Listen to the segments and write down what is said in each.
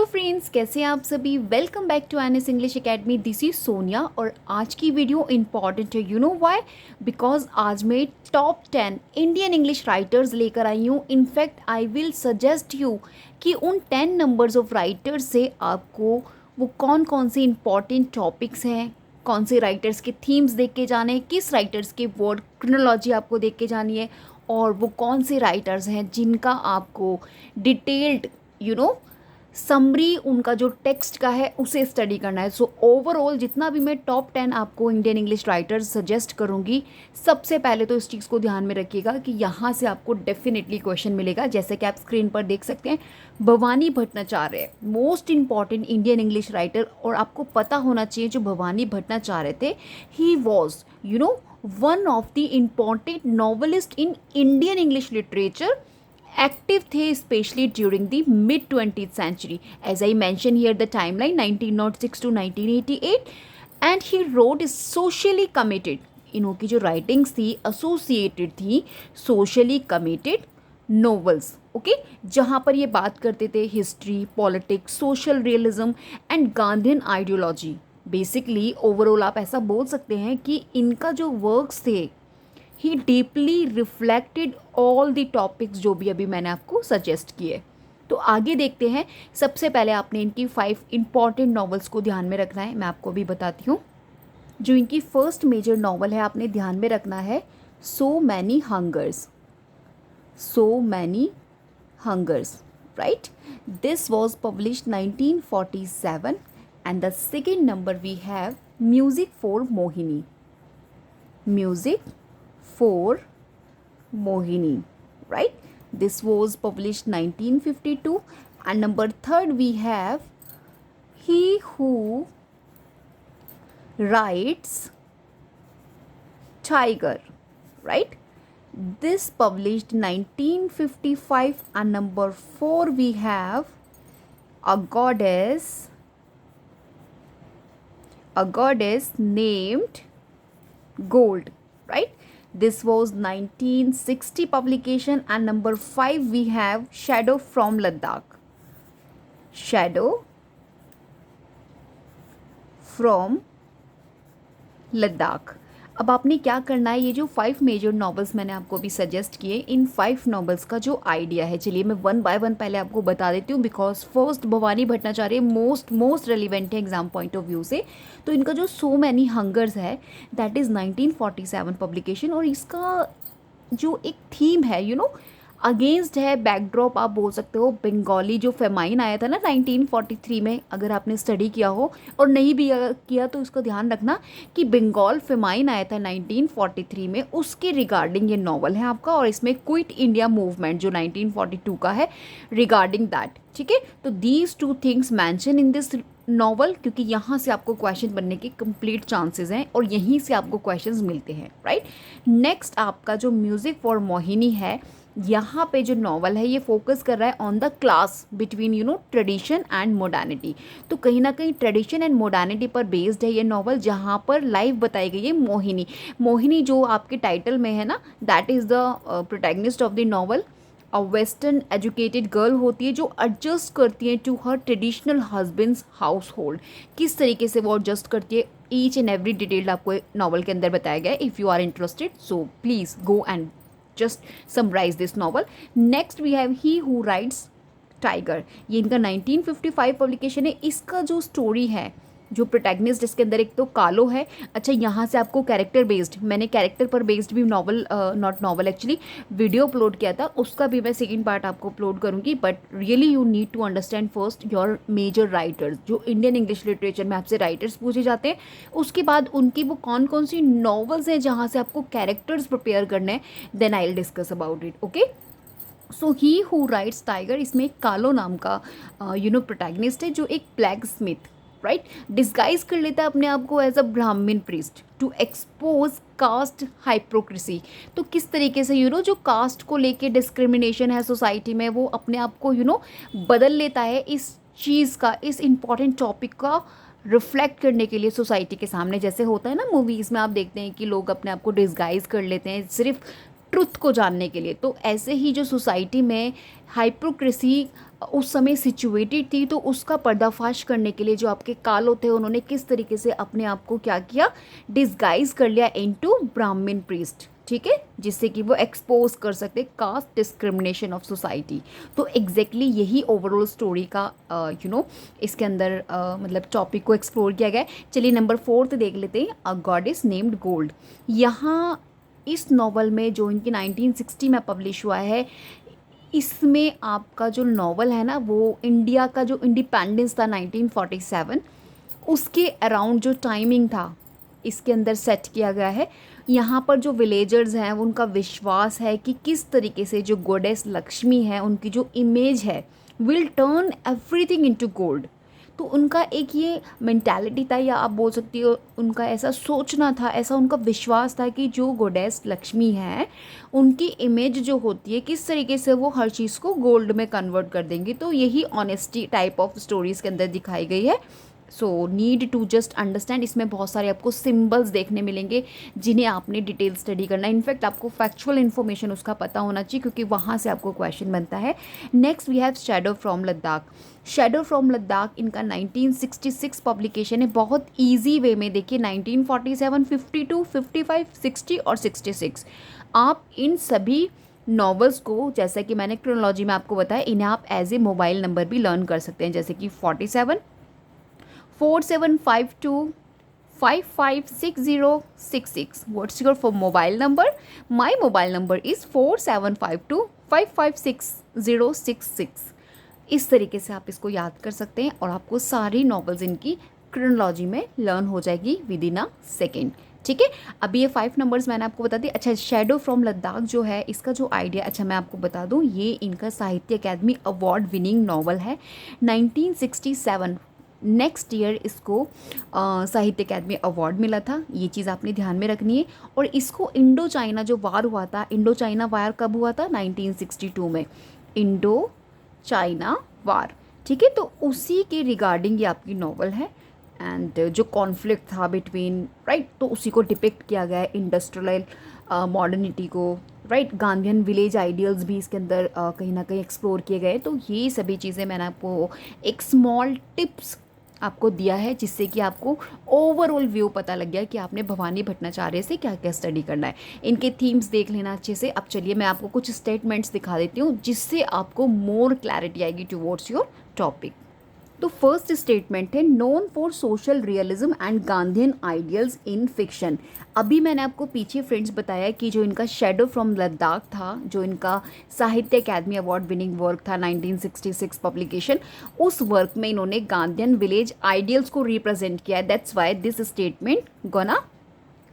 Friends, कैसे हैं आप सभी। Welcome back to N S English academy. This is Sonia और आज की वीडियो इंपॉर्टेंट है। You know why? बिकॉज आज मैं टॉप 10 इंडियन इंग्लिश राइटर्स लेकर आई हूँ। In fact I will suggest you कि उन 10 नंबर्स ऑफ राइटर्स से आपको वो कौन कौन से इंपॉर्टेंट टॉपिक्स हैं, कौन से राइटर्स के थीम्स देख के जाने हैं, किस राइटर्स के वर्ड क्रोनोलॉजी आपको देख के जानी है, और वो कौन से राइटर्स हैं जिनका आपको डिटेल्ड समरी उनका जो टेक्स्ट का है उसे स्टडी करना है। सो ओवरऑल जितना भी मैं टॉप 10 आपको इंडियन इंग्लिश राइटर्स सजेस्ट करूंगी, सबसे पहले तो इस चीज़ को ध्यान में रखिएगा कि यहाँ से आपको डेफिनेटली क्वेश्चन मिलेगा। जैसे कि आप स्क्रीन पर देख सकते हैं, Bhabani Bhattacharya most important Indian English writer. और आपको पता होना चाहिए जो भवानी भट्टाचार्य थे, he was one of the important novelist in Indian English literature. Active थे specially during the mid 20th century. As I mention here the timeline 1906 to 1988 and he wrote is socially committed. इनकी जो writings थी associated थी socially committed novels, okay, जहाँ पर ये बात करते थे history, politics, social realism and Gandhian ideology. Basically overall आप ऐसा बोल सकते हैं कि इनका जो वर्क्स थे he deeply reflected all the topics जो भी अभी मैंने आपको सजेस्ट किए। तो आगे देखते हैं। सबसे पहले आपने इनकी 5 इंपॉर्टेंट नॉवेल्स को ध्यान में रखना है। मैं आपको अभी बताती हूँ। जो इनकी फर्स्ट मेजर नॉवल है, आपने ध्यान में रखना है so many hungers. So many hungers, right? This was published 1947 and the second number we have music for Mohini. Music for Mohini, right? This was published 1952. And number 3 we have He Who Writes Tiger, right? This published 1955. And number 4 we have a goddess named Gold, right? This was 1960 publication. And number 5 we have Shadow from Ladakh. Shadow from Ladakh. अब आपने क्या करना है, ये जो 5 major novels मैंने आपको भी सजेस्ट किए, इन 5 नॉवेल्स का जो आइडिया है, चलिए मैं 1 बाय 1 पहले आपको बता देती हूँ। Because first Bhavani Bhattacharya most relevant है एग्जाम पॉइंट ऑफ व्यू से। तो इनका जो सो मैनी हंगर्स है दैट इज़ 1947 पब्लिकेशन। और इसका जो एक थीम है अगेंस्ट है, बैकड्रॉप आप बोल सकते हो, बंगाली जो फेमाइन आया था ना 1943 में। अगर आपने स्टडी किया हो और नहीं भी किया तो इसको ध्यान रखना कि बंगाल फेमाइन आया था 1943 में, उसके रिगार्डिंग ये नॉवल है आपका। और इसमें क्विट इंडिया मूवमेंट जो 1942 का है रिगार्डिंग दैट, ठीक है। तो these 2 things mention in this novel, क्योंकि यहाँ से आपको क्वेश्चन बनने के कंप्लीट चांसेस हैं और यहीं से आपको क्वेश्चंस मिलते हैं, राइट? नेक्स्ट आपका जो म्यूजिक फॉर मोहिनी है, यहाँ पे जो नॉवल है ये फोकस कर रहा है on the class between tradition and modernity. तो कहीं ना कहीं ट्रेडिशन एंड मॉडर्निटी पर बेस्ड है ये नॉवल, जहाँ पर लाइव बताई गई है मोहिनी। मोहिनी जो आपके टाइटल में है no, that is the protagonist of the novel. A western educated girl होती है जो एडजस्ट करती है to her traditional husband's household. किस तरीके से वो एडजस्ट करती है, ईच एंड एवरी डिटेल आपको नॉवल के अंदर बताया गया है। If you are interested so please go and just summarize this novel. Next we have He Who Rides Tiger. ये इनका 1955 पब्लिकेशन है। इसका जो स्टोरी है, जो प्रोटैगनिस्ट इसके अंदर एक तो कालो है। अच्छा, यहाँ से आपको कैरेक्टर बेस्ड, मैंने कैरेक्टर पर बेस्ड भी novel not novel actually video upload किया था, उसका भी मैं सेकंड पार्ट आपको अपलोड करूँगी। But really you need to understand first your major writers. जो इंडियन इंग्लिश लिटरेचर में आपसे राइटर्स पूछे जाते हैं, उसके बाद उनकी वो कौन कौन सी नॉवल्स हैं जहाँ से आपको कैरेक्टर्स प्रिपेयर करने हैं, then I will discuss about it, okay. So he who rides tiger, इसमें एक कालो नाम का प्रोटैगनिस्ट है जो एक ब्लैक स्मिथ, राइट, डिस्गाइज कर लेता है अपने आप को as a Brahmin priest to expose caste hypocrisy. तो किस तरीके से जो कास्ट को लेके डिस्क्रिमिनेशन है सोसाइटी में, वो अपने आप को बदल लेता है इस चीज़ का, इस इम्पॉर्टेंट टॉपिक का रिफ्लेक्ट करने के लिए सोसाइटी के सामने। जैसे होता है ना मूवीज़ में, आप देखते हैं कि लोग अपने आप को डिस्गाइज कर लेते हैं सिर्फ ट्रुथ को जानने के लिए। तो ऐसे ही जो सोसाइटी में हाइपोक्रेसी उस समय सिचुएटेड थी, तो उसका पर्दाफाश करने के लिए जो आपके कालो थे उन्होंने किस तरीके से अपने आप को क्या किया, डिस्गाइज कर लिया इनटू ब्राह्मण प्रीस्ट, ठीक है, जिससे कि वो एक्सपोज कर सकते कास्ट डिस्क्रिमिनेशन ऑफ सोसाइटी। तो एग्जैक्टली यही ओवरऑल स्टोरी का इसके अंदर मतलब टॉपिक को एक्सप्लोर किया गया है। चलिए नंबर 4 देख लेते हैं, अ गॉडेस नेम्ड गोल्ड। यहाँ इस नॉवल में जो इनकी 1960 में पब्लिश हुआ है, इसमें आपका जो नॉवल है ना वो इंडिया का जो इंडिपेंडेंस था 1947 उसके अराउंड जो टाइमिंग था इसके अंदर सेट किया गया है। यहाँ पर जो विलेजर्स हैं उनका विश्वास है कि किस तरीके से जो गॉडेस लक्ष्मी है उनकी जो इमेज है will turn everything into gold. तो उनका एक ये मेंटालिटी था, या आप बोल सकती हो उनका ऐसा सोचना था, ऐसा उनका विश्वास था कि जो गॉडेस लक्ष्मी है उनकी इमेज जो होती है किस तरीके से वो हर चीज़ को गोल्ड में कन्वर्ट कर देंगी। तो यही ऑनेस्टी टाइप ऑफ स्टोरीज़ के अंदर दिखाई गई है। So need to just understand, इसमें बहुत सारे आपको सिंबल्स देखने मिलेंगे जिन्हें आपने डिटेल स्टडी करना है। इनफैक्ट आपको फैक्चुअल इन्फॉर्मेशन उसका पता होना चाहिए क्योंकि वहाँ से आपको क्वेश्चन बनता है। Next we have shadow from Ladakh. Shadow from Ladakh इनका 1966 पब्लिकेशन है। बहुत ईजी वे में देखिए 1947, 52, 55, 60 और 66 आप इन सभी नॉवेल्स को, जैसा कि मैंने क्रोनोलॉजी में आपको बताया, इन्हें आप एज ए मोबाइल नंबर भी लर्न कर सकते हैं, जैसे कि 47 4752 556066। What's your for mobile number? My mobile number is 4752 556066। इस तरीके से आप इसको याद कर सकते हैं और आपको सारी नॉवेल्स इनकी क्रोनोलॉजी में लर्न हो जाएगी विद इन अ सेकेंड, ठीक है। अभी ये 5 नंबर्स मैंने आपको बता दी। अच्छा, शैडो फ्रॉम लद्दाख जो है इसका जो आइडिया, अच्छा मैं आपको बता दूं, ये इनका साहित्य अकादमी अवार्ड विनिंग नॉवल है 1967। नेक्स्ट ईयर इसको साहित्य अकादमी अवार्ड मिला था, ये चीज़ आपने ध्यान में रखनी है। और इसको इंडो चाइना जो वार हुआ था, इंडो चाइना वार कब हुआ था, 1962 में, इंडो चाइना वार, ठीक है। तो उसी के रिगार्डिंग ये आपकी नॉवल है एंड जो कॉन्फ्लिक्ट था बिटवीन, राइट, तो उसी को डिपिक्ट किया गया है, इंडस्ट्रियल मॉडर्निटी को, राइट, गांधीयन विलेज आइडियल्स भी इसके अंदर कहीं ना कहीं एक्सप्लोर किए गए। तो ये सभी चीज़ें मैंने आपको एक स्मॉल टिप्स आपको दिया है जिससे कि आपको ओवरऑल व्यू पता लग गया कि आपने भवानी भट्टाचार्य से क्या क्या स्टडी करना है। इनके थीम्स देख लेना अच्छे से। अब चलिए मैं आपको कुछ स्टेटमेंट्स दिखा देती हूँ जिससे आपको मोर क्लैरिटी आएगी टुवर्ड्स योर टॉपिक। तो फर्स्ट स्टेटमेंट है known for social realism and Gandhian ideals in fiction. अभी मैंने आपको पीछे फ्रेंड्स बताया कि जो इनका शैडो फ्रॉम लद्दाख था, जो इनका साहित्य अकादमी अवार्ड विनिंग वर्क था 1966 पब्लिकेशन, उस वर्क में इन्होंने गांधीयन विलेज आइडियल्स को रिप्रेजेंट किया है। That's why this statement gonna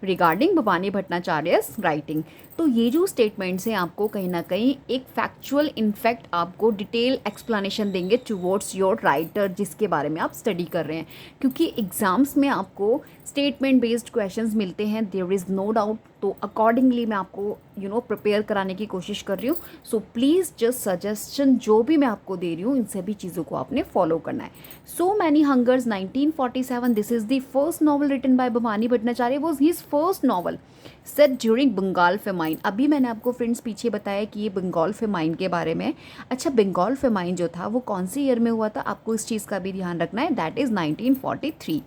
regarding Bhabani Bhattacharya's writing. तो ये जो स्टेटमेंट्स हैं आपको कहीं ना कहीं एक फैक्चुअल इनफैक्ट आपको डिटेल एक्सप्लेनेशन देंगे टुवर्ड्स योर राइटर जिसके बारे में आप स्टडी कर रहे हैं, क्योंकि एग्जाम्स में आपको स्टेटमेंट बेस्ड क्वेश्चंस मिलते हैं, देयर इज़ नो डाउट। तो अकॉर्डिंगली मैं आपको प्रिपेयर कराने की कोशिश कर रही हूँ। सो प्लीज़ जस्ट सजेशन जो भी मैं आपको दे रही हूँ इन सभी चीज़ों को आपने फॉलो करना है। So many hungers 1947, this is the first novel written by Bhabani Bhattacharya, was his first novel set during Bengal famine. अभी मैंने आपको फ्रेंड्स पीछे बताया कि ये बंगाल फेमाइन के बारे में। अच्छा, बंगाल फेमाइन जो था वो कौन सी ईयर में हुआ था, आपको इस चीज़ का भी ध्यान रखना है, that is 1943,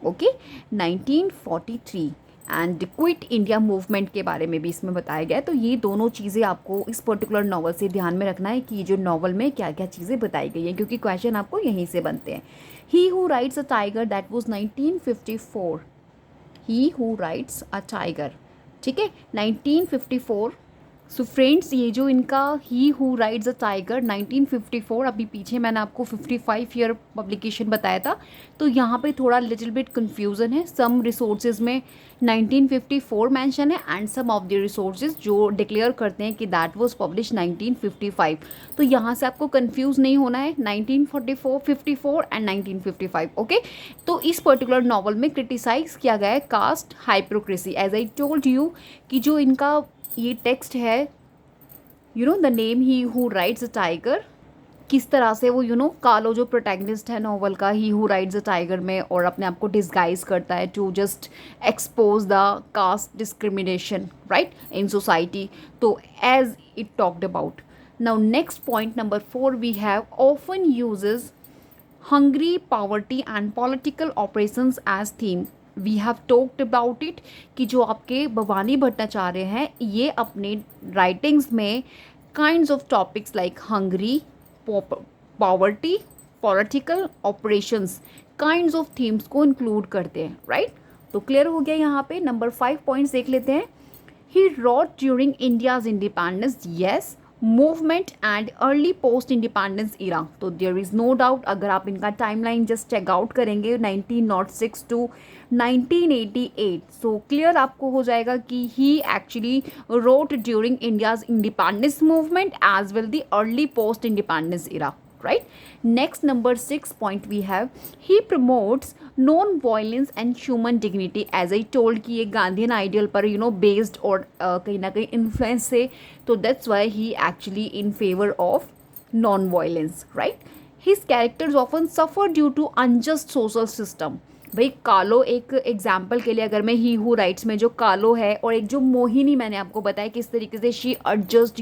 okay, 1943। And quit India movement के बारे में भी इसमें बताया गया है। तो ये दोनों चीज़ें आपको इस पर्टिकुलर नॉवल से ध्यान में रखना है कि ये जो नॉवल में क्या क्या चीज़ें बताई गई हैं, क्योंकि क्वेश्चन आपको यहीं से बनते हैं। He who rights a tiger, that was 1954, he who rights a tiger, ठीक है, 1954। सो फ्रेंड्स, ये जो इनका ही हु राइड्स अ टाइगर 1954, अभी पीछे मैंने आपको 55 ईयर पब्लिकेशन बताया था, तो यहाँ पे थोड़ा लिटिल बिट कन्फ्यूज़न है। सम रिसोर्सेज में 1954 मेंशन है and some of the resources जो डिक्लेयर करते हैं कि दैट वाज पब्लिश 1955। तो यहाँ से आपको कंफ्यूज नहीं होना है, 1944, 54 एंड 1955, ओके। तो इस पर्टिकुलर नॉवल में क्रिटिसाइज किया गया है caste hypocrisy. As I told you कि जो इनका ये टेक्स्ट है, the name he who rides a tiger, किस तरह से वो कालो जो प्रोटैगनिस्ट है नॉवल का he who rides a tiger में, और अपने आप को डिस्गाइज करता है to just expose the caste discrimination, right, in society. तो as it talked about, Now next point number 4 we have often uses hungry, poverty and political operations as theme. We have talked about it कि जो आपके भवानी भट्टाचार्य हैं ये अपने writings में kinds of topics like Hungary, poverty, political operations, kinds of themes को include करते हैं, राइट? तो क्लियर हो गया यहाँ पे। नंबर 5 पॉइंट्स देख लेते हैं। He wrote during India's independence, yes, movement and early post independence era. तो देयर इज़ नो डाउट, अगर आप इनका टाइमलाइन जस्ट चेकआउट करेंगे 1906 टू 1988, सो क्लियर आपको हो जाएगा कि he actually wrote during India's independence movement as well the early post independence era, right? Next, number 6 point we have, he promotes non-violence and human dignity. As I told कि ये Gandhian ideal पर based और कहीं ना कहीं influence से, तो that's why he actually in favor of non-violence, right? His characters often suffer due to unjust social system. भाई कालो एक एग्जाम्पल के लिए, अगर मैं ही हूँ राइट्स में जो कालो है, और एक जो मोहिनी मैंने आपको बताया किस तरीके से she adjust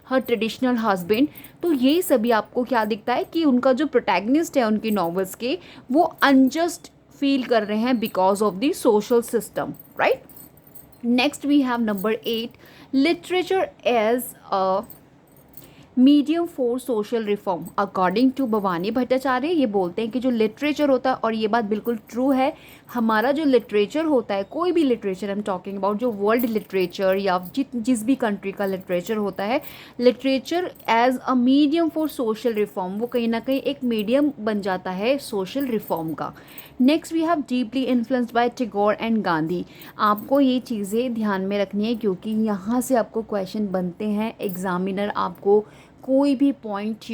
her traditional husband, तो ये सभी आपको क्या दिखता है कि उनका जो प्रोटैगनिस्ट है उनकी नॉवेल्स के, वो अनजस्ट फील कर रहे हैं because of the social system, right? Next we have number 8, literature as a medium for social reform. According to Bhabani Bhattacharya ये बोलते हैं कि जो लिटरेचर होता है, और ये बात बिल्कुल ट्रू है, हमारा जो लिटरेचर होता है, कोई भी literature I am talking about, जो वर्ल्ड लिटरेचर या जिस भी कंट्री का लिटरेचर होता है, literature as a medium for social reform, वो कहीं ना कहीं एक मीडियम बन जाता है सोशल रिफॉर्म का। Next we have deeply influenced by Tagore and Gandhi. आपको ये चीज़ें ध्यान में रखनी है क्योंकि यहाँ से आपको क्वेश्चन बनते हैं, एग्जामिनर आपको कोई भी पॉइंट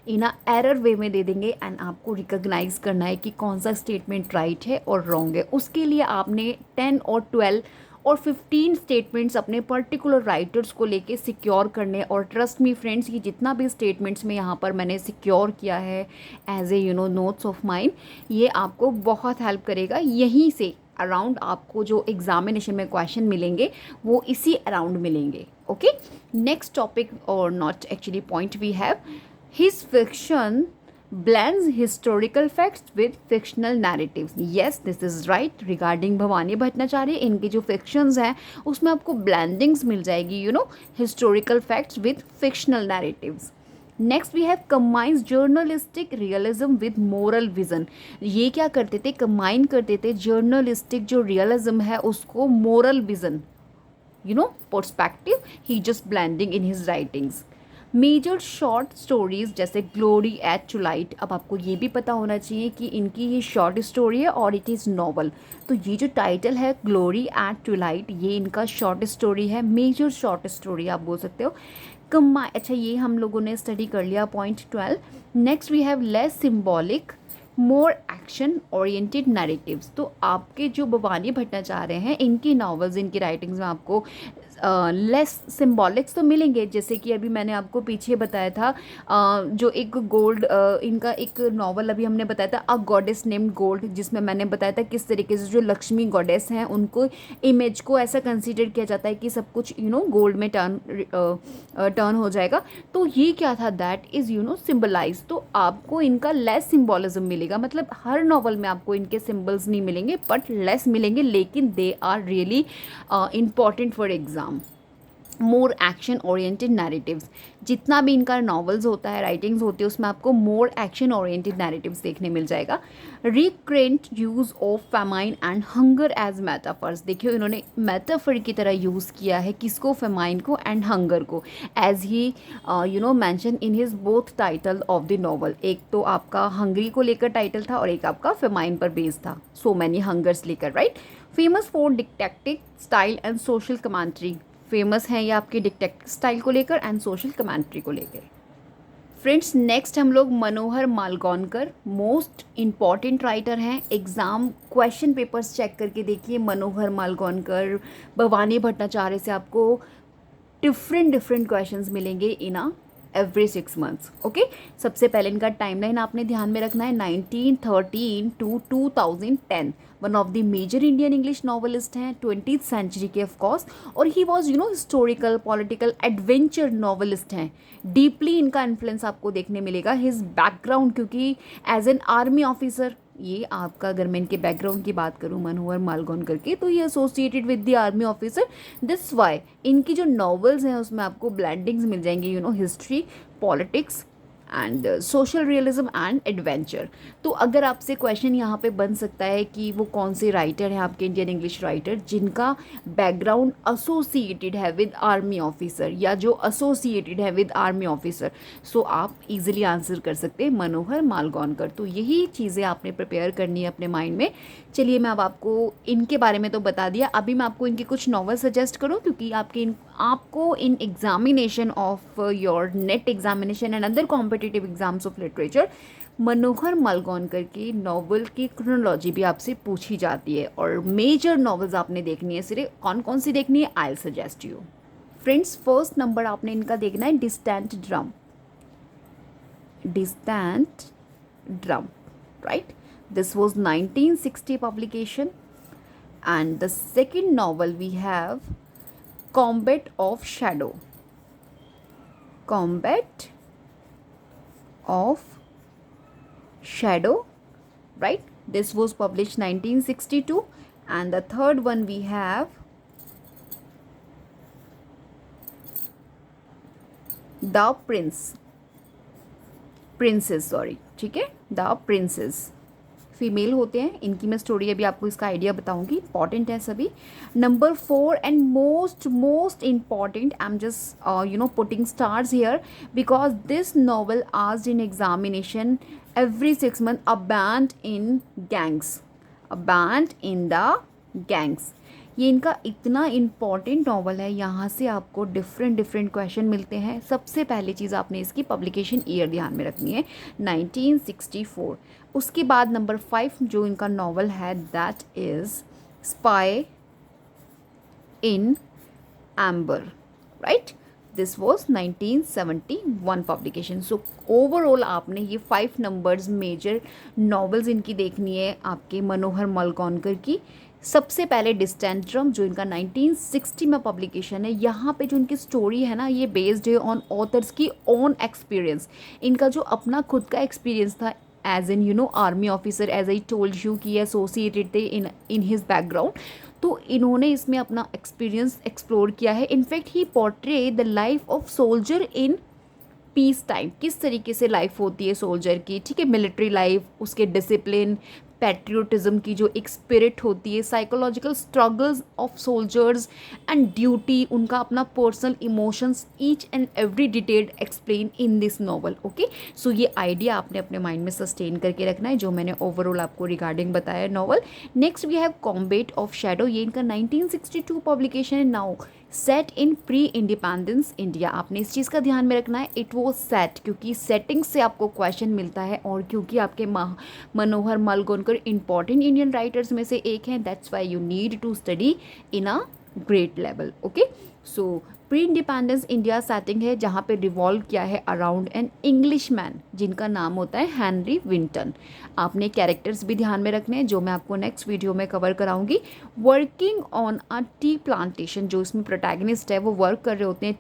इन अ एरर वे में दे देंगे एंड आपको रिकॉग्नाइज करना है कि कौन सा स्टेटमेंट राइट है और रॉन्ग है। उसके लिए आपने 10 और 12 और 15 स्टेटमेंट्स अपने पर्टिकुलर राइटर्स को लेके सिक्योर करने, और ट्रस्ट मी फ्रेंड्स, ये जितना भी स्टेटमेंट्स में यहाँ पर मैंने सिक्योर किया है as a notes of mind, ये आपको बहुत हेल्प करेगा। यहीं से अराउंड आपको जो एग्जामिनेशन में क्वेश्चन मिलेंगे वो इसी अराउंड मिलेंगे। ओके, नेक्स्ट टॉपिक और not actually point we have, his fiction blends historical facts with fictional narratives. Yes, this is right regarding Bhavani Bhattacharya. इनकी जो fictions हैं उसमें आपको blendings मिल जाएगी, historical facts with fictional narratives. Next we have combines journalistic realism with moral vision. ये क्या करते थे, कंबाइन करते थे जर्नलिस्टिक जो रियलिज्म है उसको moral vision, perspective, he just blending in his writings. Major short stories जैसे ग्लोरी एट टू लाइट, अब आपको ये भी पता होना चाहिए कि इनकी ये शॉर्ट स्टोरी है और इट इज़ नॉवल, तो ये जो टाइटल है ग्लोरी एट टू लाइट, ये इनका शॉर्ट स्टोरी है, मेजर शॉर्ट स्टोरी आप बोल सकते हो। अच्छा, ये हम लोगों ने स्टडी कर लिया point 12। Next we have less symbolic more action oriented narratives. तो आपके जो भवानी भट्टाचार्य हैं इनकी नॉवेल्स, इनकी राइटिंग्स में आपको लेस सिम्बॉलिक्स तो मिलेंगे, जैसे कि अभी मैंने आपको पीछे बताया था जो एक गोल्ड, इनका एक नॉवल अभी हमने बताया था अ गॉडेस नेम्ड गोल्ड, जिसमें मैंने बताया था किस तरीके से जो लक्ष्मी गॉडेस हैं उनको इमेज को ऐसा कंसीडर किया जाता है कि सब कुछ गोल्ड में टर्न हो जाएगा। तो ये क्या था, दैट इज़ सिम्बलाइज। तो आपको इनका लेस सिम्बॉलिज्म मिलेगा, मतलब हर नॉवल में आपको इनके सिम्बल्स नहीं मिलेंगे बट लेस मिलेंगे, लेकिन they are really important for exam. More action oriented narratives, जितना भी इनका नॉवेल्स होता है, राइटिंग्स होती है, उसमें आपको मोर एक्शन ओरिएंटेड नैरेटिव्स देखने मिल जाएगा। Recurrent use of famine and hunger as metaphors, देखिए इन्होंने मेटाफर की तरह यूज़ किया है किसको, फेमाइन को एंड हंगर को, as he mention in his both title of the novel. एक तो आपका हंगरी को लेकर टाइटल था और एक आपका फेमाइन पर बेस्ड था, सो मैनी हंगर्स लेकर, right. Famous for detective style and social commentary, famous हैं ये आपके डिटेक्टिव स्टाइल को लेकर एंड सोशल कमेंट्री को लेकर। फ्रेंड्स, नेक्स्ट हम लोग मनोहर मालगोनकर, मोस्ट इम्पॉर्टेंट राइटर हैं, एग्ज़ाम क्वेश्चन पेपर्स चेक करके देखिए। मनोहर मालगोनकर, भवानी भट्टाचार्य से आपको डिफरेंट क्वेश्चंस मिलेंगे इन अ एवरी 6 मंथ्स। ओके, सबसे पहले इनका टाइमलाइन आपने ध्यान में रखना है 1913 to 2010। One of the major Indian English novelist हैं 20th सेंचुरी के ऑफकोर्स, और he was historical political adventure novelist हैं। डीपली इनका इन्फ्लुएंस आपको देखने मिलेगा। हिज बैकग्राउंड, क्योंकि एज एन आर्मी ऑफिसर, ये आपका अगर मैं इनके बैकग्राउंड की बात करूँ मनोहर मालगोनकर की, तो ये associated with the army officer. This why इनकी जो नॉवेल्स हैं उसमें आपको ब्लेंडिंग्स मिल जाएंगी, history, politics and social realism and adventure. तो अगर आपसे क्वेश्चन यहाँ पे बन सकता है कि वो कौन से राइटर हैं आपके इंडियन इंग्लिश राइटर जिनका बैकग्राउंड एसोसिएटेड है विद आर्मी ऑफिसर, या जो एसोसिएटेड है विद आर्मी ऑफिसर, सो आप इजीली आंसर कर सकते हैं मनोहर मालगोनकर। तो यही चीज़ें आपने प्रिपेयर करनी है अपने माइंड में। चलिए, मैं अब आपको इनके बारे में तो बता दिया, अभी मैं आपको इनके कुछ नॉवल सजेस्ट करूँ, क्योंकि आपको in examination of your NET examination and other competitive exams of literature Manohar Malgonkar की नॉवल की क्रोनोलॉजी भी आपसे पूछी जाती है, और मेजर नॉवेल्स आपने देखनी है। सिर्फ कौन कौन सी देखनी है, आई will suggest you. Friends, first number आपने इनका देखना है distant drum. Distant drum, right? This was 1960 publication. And the second novel we have Combat of Shadow. Combat of Shadow, right? This was published 1962. And the third one we have The Princess, sorry, ठीक है, The Princess। Female होते हैं, इनकी मैं story अभी आपको इसका idea बताऊंगी, इंपॉर्टेंट है सभी। Number 4 and most important, I am just putting stars here because this novel asked in examination every 6 months, a bend in gangs. A bend in the gangs, ये इनका इतना इम्पॉर्टेंट नॉवल है, यहाँ से आपको डिफरेंट क्वेश्चन मिलते हैं। सबसे पहली चीज़ आपने इसकी पब्लिकेशन ईयर ध्यान में रखनी है, 1964। उसके बाद नंबर 5 जो इनका नॉवल है that is spy in amber, right? This was 1971 publication. So overall आपने ये 5 नंबर्स मेजर नॉवेल्स इनकी देखनी है आपके मनोहर मालगोनकर की। सबसे पहले डिस्टेंट ड्रम जो इनका 1960 में पब्लिकेशन है, यहाँ पे जो इनकी स्टोरी है ना, ये बेस्ड है ऑन ऑथर्स की ओन एक्सपीरियंस। इनका जो अपना खुद का एक्सपीरियंस था as an army officer, as I told you कि एसोसिएटेड थे इन हिज बैकग्राउंड, तो इन्होंने इसमें अपना एक्सपीरियंस एक्सप्लोर किया है। In fact he portray the life of soldier in peace time, किस तरीके से लाइफ होती है सोल्जर की, ठीक है, मिलिट्री लाइफ, उसके डिसिप्लिन, पैट्रियोटिज्म की जो एक स्पिरिट होती है, psychological struggles of soldiers and duty, उनका अपना personal emotions, each and every detailed explain in this novel. Okay, so ये आइडिया आपने अपने माइंड में सस्टेन करके रखना है जो मैंने ओवरऑल आपको रिगार्डिंग बताया novel. Next we have combat of shadow, ये इनका 1962 पब्लिकेशन है। Now set in pre independence India, आपने इस चीज़ का ध्यान में रखना है, इट वो सेट, क्योंकि सेटिंग से आपको क्वेश्चन मिलता है, और क्योंकि आपके Manohar Malgonkar important Indian writers में से एक हैं, that's why you need to study in a great level. Okay, so pre independence India setting है जहाँ पे रिवॉल्व किया है अराउंड एन इंग्लिश मैन जिनका नाम होता है हेनरी विंटन। आपने कैरेक्टर्स भी ध्यान में रखने हैं जो मैं आपको नेक्स्ट वीडियो में कवर कराऊंगी। Working on a tea plantation, जो इसमें प्रोटैगनिस्ट है वो वर्क कर रहे होते हैं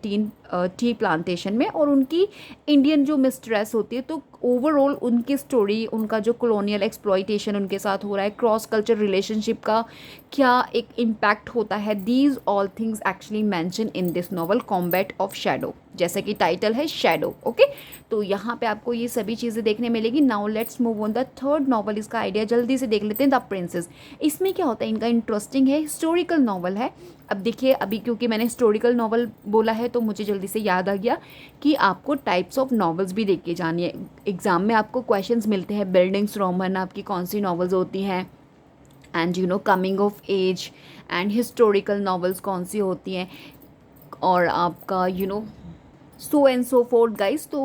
टी प्लांटेशन में, और उनकी इंडियन जो मिस्ट्रेस होती है, तो ओवरऑल उनकी स्टोरी, उनका जो कॉलोनियल एक्सप्लॉयटेशन उनके साथ हो रहा है, क्रॉस कल्चर रिलेशनशिप का क्या एक इम्पैक्ट होता है, these all things actually mention in this novel combat of shadow, जैसे कि टाइटल है शैडो। ओके, तो यहाँ पे आपको ये सभी चीज़ें देखने मिलेगी। Now let's move on the third novel, इसका आइडिया जल्दी से देख लेते हैं, द प्रिंसेस। इसमें क्या होता है, इनका इंटरेस्टिंग है, हिस्टोरिकल नॉवल है। अब देखिए, अभी क्योंकि मैंने हिस्टोरिकल नॉवल बोला है तो मुझे जल्दी से याद आ गया कि आपको टाइप्स ऑफ नॉवेल्स भी देख के जानी है। एग्जाम में आपको क्वेश्चंस मिलते हैं, बिल्डिंग्स रोमन आपकी कौन सी नॉवेल्स होती हैं, and coming of age and historical novels कौन सी होती हैं, और आपका so and so forth guys. तो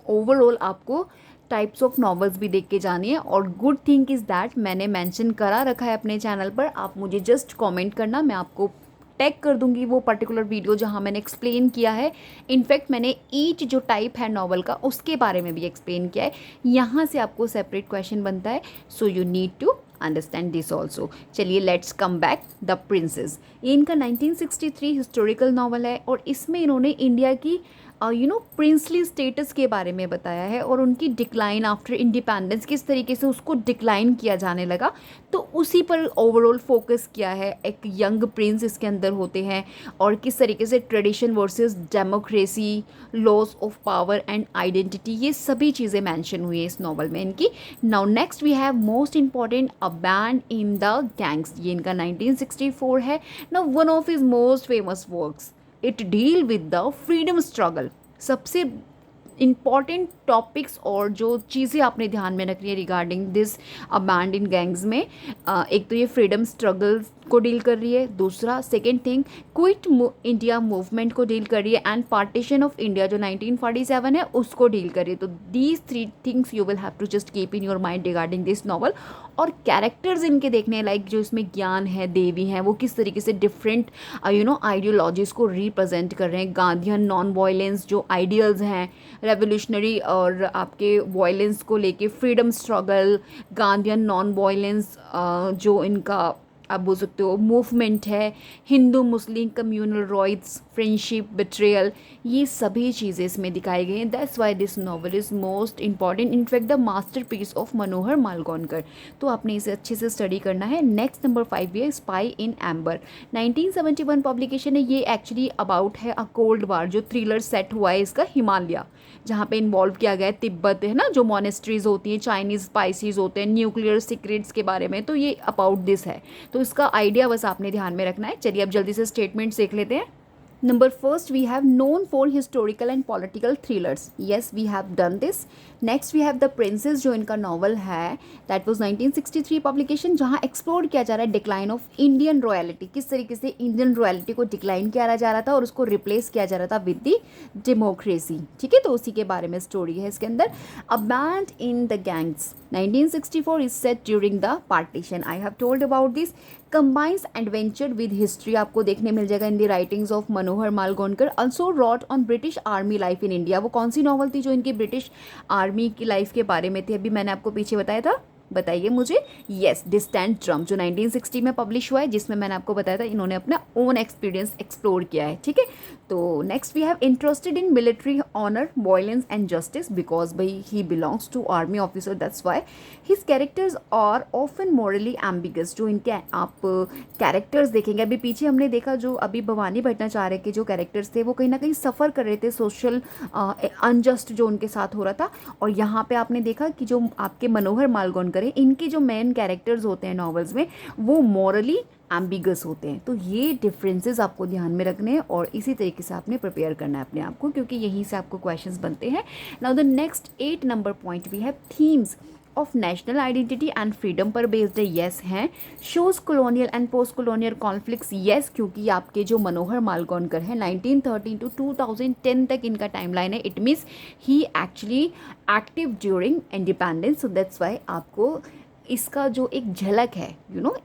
ओवरऑल आपको टाइप्स ऑफ नॉवेल्स भी देख के जानी है, और गुड थिंग इज़ दैट मैंने मेंशन करा रखा है अपने चैनल पर, आप मुझे जस्ट कमेंट करना, मैं आपको टैग कर दूंगी वो पर्टिकुलर वीडियो जहाँ मैंने एक्सप्लेन किया है। इनफैक्ट मैंने ईच जो टाइप है नॉवल का उसके बारे में भी एक्सप्लेन किया है। यहाँ से आपको सेपरेट क्वेश्चन बनता है, so you need to understand this also. चलिए let's come back the princes. ये इनका 1963 हिस्टोरिकल नॉवल है और इसमें इन्होंने इंडिया की प्रिंसली स्टेटस के बारे में बताया है और उनकी डिक्लाइन आफ्टर इंडिपेंडेंस, किस तरीके से उसको डिक्लाइन किया जाने लगा, तो उसी पर ओवरऑल फोकस किया है। एक यंग प्रिंस इसके अंदर होते हैं और किस तरीके से tradition versus democracy, loss of power and identity, ये सभी चीज़ें मेंशन हुई है इस नॉवल में इनकी। Now next we have most important, a bend in the gangs. ये इनका 1964 है। Now one of his most famous works, it deal with the freedom struggle. सबसे इम्पॉर्टेंट टॉपिक्स और जो चीज़ें आपने ध्यान में रखनी है रिगार्डिंग दिस अबैंडन गैंग्स में, एक तो ये फ्रीडम स्ट्रगल को डील कर रही है, दूसरा second thing quit India movement को डील कर रही है, एंड पार्टीशन ऑफ इंडिया जो 1947 है उसको डील कर रही है। तो these 3 things you will have to just keep in your mind regarding this novel. और कैरेक्टर्स इनके देखने लाइक जो इसमें ज्ञान है, देवी हैं, वो किस तरीके से डिफरेंट आइडियोलॉजीज़ को रिप्रेजेंट कर रहे हैं। गांधीयन नॉन वायलेंस जो आइडियल्स हैं, रेवोल्यूशनरी और आपके वायलेंस को लेके freedom struggle, Gandhian non violence जो इनका आप बोल सकते हो मूवमेंट है, Hindu Muslim communal riots, friendship, betrayal, ये सभी चीज़ें इसमें दिखाई गई हैं। That's why this novel is most important, in fact the masterpiece of Manohar Malgonkar. तो आपने इसे अच्छे से स्टडी करना है। नेक्स्ट नंबर 5 है स्पाई इन एम्बर, 1971 पब्लिकेशन है। ये एक्चुअली अबाउट है अ कोल्ड वार, जो थ्रिलर सेट हुआ है इसका हिमालय, जहाँ पे इन्वॉल्व किया गया है तिब्बत है ना, जो मोनेस्ट्रीज होती हैं, चाइनीज़ स्पाइसीज होते हैं, न्यूक्लियर सीक्रेट्स के बारे में। तो ये अबाउट दिस है, तो इसका आइडिया बस आपने ध्यान में रखना है। चलिए अब जल्दी से स्टेटमेंट्स देख लेते हैं। Number first, we have known for historical and political thrillers. Yes, we have done this. Next, we have The Princess, जो इनका नॉवल है, that was 1963 publication, जहाँ एक्सप्लोर किया जा रहा है डिक्लाइन ऑफ इंडियन रॉयलिटी, किस तरीके से इंडियन रॉयलिटी को डिक्लाइन किया जा रहा था और उसको रिप्लेस किया जा रहा था विद दी डेमोक्रेसी। ठीक है, तो उसी के बारे में स्टोरी है इसके अंदर। अ bend in the gangs 1964 is set during the partition. I have told about this. Combines adventure with history, आपको देखने मिल जाएगा in the writings of Manohar Malgonkar. Also wrote on British army life in India. वो कौन सी novel थी जो इनकी British army की लाइफ के बारे में थी, अभी मैंने आपको पीछे बताया था, बताइए मुझे। यस, डिस्टेंट ड्रम, जो 1960 में पब्लिश हुआ है, जिसमें मैंने आपको बताया था इन्होंने अपना ओन एक्सपीरियंस एक्सप्लोर किया है। ठीक है, तो next we have interested in military honour, violence and justice, because भाई he belongs to army officer, that's why his characters are often morally ambiguous. जो इनके आप कैरेक्टर्स देखेंगे, अभी पीछे हमने देखा जो अभी भवानी भट्टाचार्य के जो कैरेक्टर्स थे वो कहीं ना कहीं सफ़र कर रहे थे सोशल अनजस्ट जो उनके साथ हो रहा था, और यहाँ पे आपने देखा कि जो आपके मनोहर मालगोनकर करें, इनके जो मेन कैरेक्टर्स होते हैं नॉवेल्स में वो मॉरली एम्बिगस होते हैं। तो ये डिफरेंसेस आपको ध्यान में रखने हैं और इसी तरीके से आपने प्रिपेयर करना है अपने आप को, क्योंकि यहीं से आपको क्वेश्चंस बनते हैं। Now the next 8 number point we have themes of national identity and freedom पर बेस्ड है। येस हैं। Shows colonial and post colonial conflicts, yes, क्योंकि आपके जो मनोहर मालगोनकर है 1913 टू 2010 तक इनका टाइमलाइन है। It means he actually active during independence, so that's why आपको इसका जो एक झलक है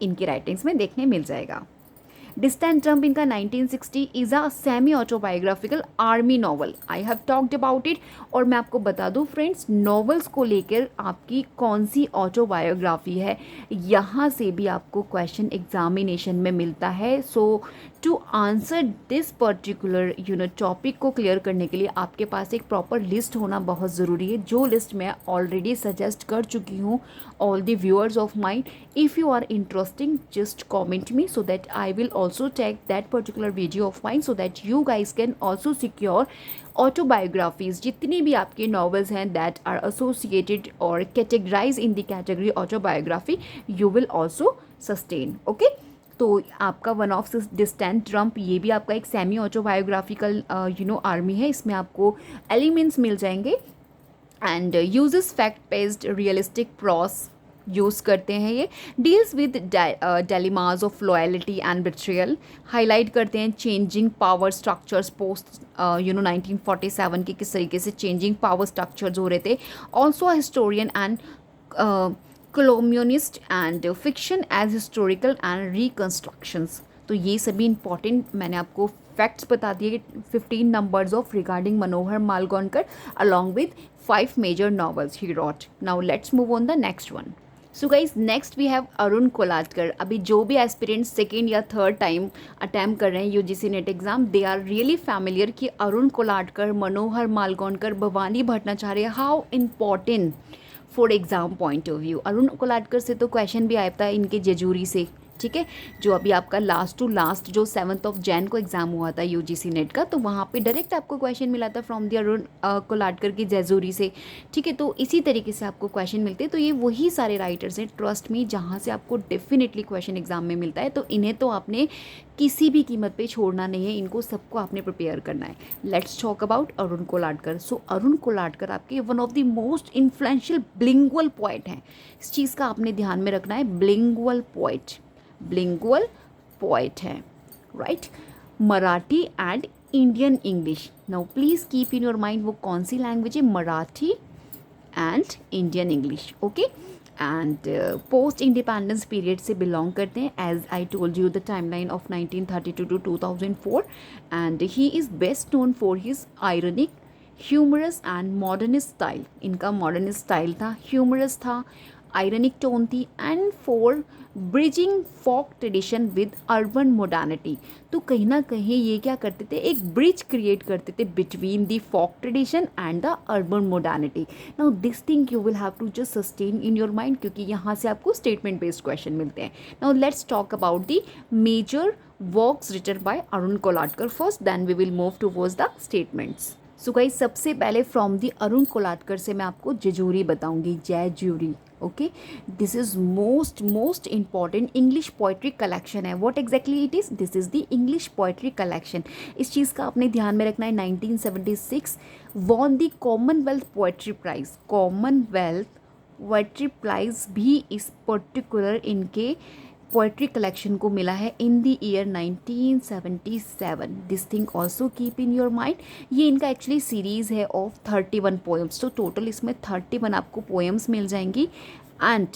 इनकी राइटिंग्स में देखने मिल जाएगा। डिस्टेंट ड्रम इनका 1960 is a semi autobiographical army novel. I have talked about it. और मैं आपको बता दूं फ्रेंड्स, नॉवेल्स को लेकर आपकी कौन सी ऑटोबायोग्राफी है, यहाँ से भी आपको क्वेश्चन एग्जामिनेशन में मिलता है। So to answer this particular topic को क्लियर करने के लिए आपके पास एक प्रॉपर लिस्ट होना बहुत ज़रूरी है, जो लिस्ट मैं ऑलरेडी सजेस्ट कर चुकी हूँ all the viewers of mine. If you are interesting, just comment me so that I will also take that particular video of mine so that you guys can also secure autobiographies, जितनी भी आपके novels हैं that are associated or categorized in the category autobiography, you will also sustain. Okay? तो आपका one of distant drop, ये भी आपका एक सेमी ऑटोबायोग्राफिकल आर्मी है। इसमें आपको एलिमेंट्स मिल जाएंगे and uses fact based realistic pros use करते हैं। ये deals with dilemmas of loyalty and betrayal, highlight करते हैं चेंजिंग पावर स्ट्रक्चर्स पोस्ट 1947 के, किस तरीके से चेंजिंग पावर स्ट्रक्चर्स हो रहे थे। Also historian and columnist and fiction as historical and reconstructions। तो ये सभी इंपॉर्टेंट मैंने आपको फैक्ट्स बता दिए, 15 numbers of regarding Manohar Malgonkar along with 5 major novels he wrote. Now let's move on the next one. So guys next we have Arun Kolatkar. अभी जो भी एस्पिरेंट्स सेकेंड या थर्ड टाइम अटैम्प्ट कर रहे हैं UGC NET exam, they are really familiar कि Arun Kolatkar, Manohar Malgonkar, Bhabani Bhattacharya, how important for exam point of view. Arun Kolatkar से तो क्वेश्चन भी आया था इनके जेजूरी से, ठीक है, जो अभी आपका लास्ट टू लास्ट जो 7 जनवरी को एग्जाम हुआ था यूजीसी नेट का, तो वहाँ पे डायरेक्ट आपको क्वेश्चन मिला था फ्रॉम द अरुण कोलाटकर की जेजूरी से, ठीक है. तो इसी तरीके से आपको क्वेश्चन मिलते हैं. तो ये वही सारे राइटर्स हैं, ट्रस्ट मी, जहाँ से आपको डेफिनेटली क्वेश्चन एग्जाम में मिलता है. तो इन्हें तो आपने किसी भी कीमत पे छोड़ना नहीं है, इनको सबको आपने प्रिपेयर करना है. Let's talk about Arun Kolatkar. So Arun Kolatkar आपके one of the most influential bilingual poet हैं. इस चीज़ का आपने ध्यान में रखना है, बिलिंगुअल पोएट है, right. Marathi and Indian English. Now please keep in your mind वो कौन सी लैंग्वेज है, Marathi and Indian English, okay. And post independence period से बिलोंग करते हैं, as I told you the timeline of 1932 to 2004. And he is best known for his ironic, humorous and modernist style. इनका modernist style था, humorous था, ironic tone थी, and for bridging folk tradition with urban modernity. तो कहीं ना कहीं ये क्या करते थे, एक ब्रिज क्रिएट करते थे between the folk tradition and the urban modernity. Now this thing you will have to just sustain in your mind, क्योंकि यहाँ से आपको स्टेटमेंट बेस्ड क्वेश्चन मिलते हैं. Now let's talk about the major works written by Arun Kolatkar first, then we will move towards the statements. So guys सबसे पहले from the Arun Kolatkar से मैं आपको जेजूरी बताऊंगी, Jejuri, okay. This is most important English poetry collection है. What exactly it is, this is the English poetry collection. इस चीज़ का आपने ध्यान में रखना है. 1976 won the Commonwealth poetry prize. Commonwealth poetry prize भी इस पर्टिकुलर इनके पोइट्री कलेक्शन को मिला है in the year 1977. This thing also keep in your mind. ये इनका एक्चुअली सीरीज़ है ऑफ 31 पोएम्स. तो टोटल इसमें 31 आपको पोएम्स मिल जाएंगी. एंड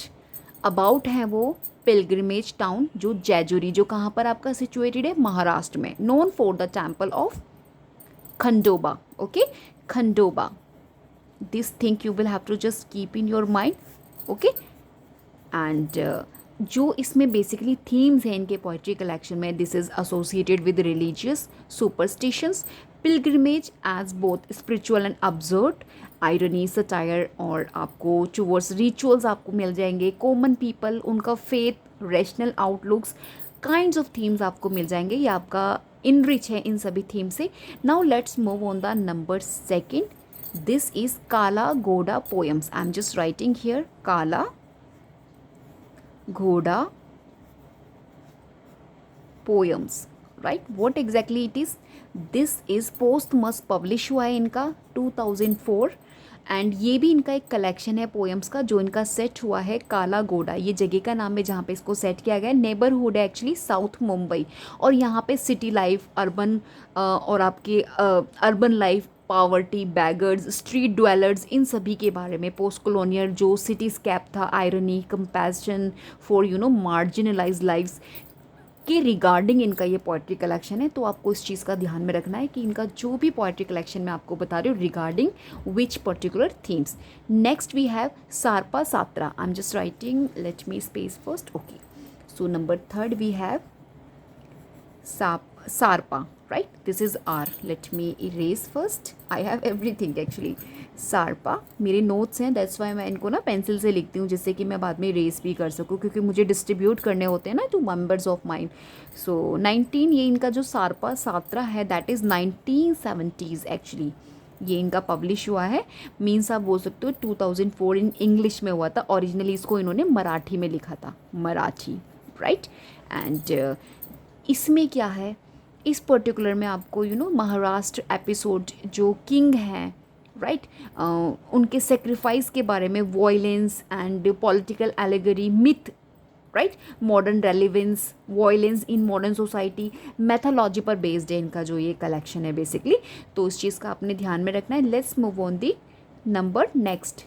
अबाउट है वो पिलग्रिमेज टाउन जो जयजूरी, जो कहाँ पर आपका सिचुएटेड है, महाराष्ट्र में, known for the temple of Khandoba, okay, Khandoba. This thing you will have to just keep in your mind, okay. And जो इसमें बेसिकली थीम्स हैं इनके पोइट्री कलेक्शन में, this is associated with religious superstitions, pilgrimage as both spiritual and absurd, irony, satire, और आपको towards rituals आपको मिल जाएंगे, कॉमन पीपल, उनका faith, rational outlooks, kinds of themes आपको मिल जाएंगे. ये आपका इनरिच है इन सभी थीम से. Now let's move on the number second. This is काला घोड़ा poems. I am just writing here काला घोड़ा poems, right. What exactly it is, this is posthumous publish हुआ है इनका 2004. एंड ये भी इनका एक कलेक्शन है पोएम्स का जो इनका सेट हुआ है काला घोड़ा. ये जगह का नाम है जहाँ पे इसको सेट किया गया है. नेबरहुड है एक्चुअली साउथ मुंबई, और यहाँ पे सिटी लाइफ, अर्बन और आपके urban life, poverty, beggars, street dwellers, इन सभी के बारे में, पोस्ट कॉलोनियल जो सिटी स्कैप था, irony, compassion for marginalize lives के रिगार्डिंग इनका ये पोइट्री कलेक्शन है. तो आपको इस चीज़ का ध्यान में रखना है कि इनका जो भी पोइट्री कलेक्शन मैं आपको बता रही हूँ regarding which particular themes. Next we have Sarpa Satra. I am just writing, let me space first, okay. So number third we have Sarpa, right. This is R. Let me erase first. I have everything actually. Sarpa मेरे notes हैं, that's Y मैं इनको ना pencil से लिखती हूँ जिससे कि मैं बाद में इरेज भी कर सकूँ, क्योंकि मुझे डिस्ट्रीब्यूट करने होते हैं ना टू मेंबर्स ऑफ माइंड. सो 19, ये इनका जो सारपा सात्रा है दैट इज़ 1970s एक्चुअली. ये इनका पब्लिश हुआ है, मीन्स आप बोल सकते हो 2004 इन इंग्लिश में हुआ था. ओरिजिनली इसको इन्होंने मराठी में लिखा था, मराठी, राइट. एंड इसमें क्या है, इस पर्टिकुलर में आपको महाराष्ट्र एपिसोड जो किंग हैं, राइट, उनके सेक्रीफाइस के बारे में, violence and political allegory, myth, right, modern relevance, violence in modern society, mythology पर बेस्ड है इनका जो ये कलेक्शन है बेसिकली. तो इस चीज़ का आपने ध्यान में रखना है. Let's move on the number next.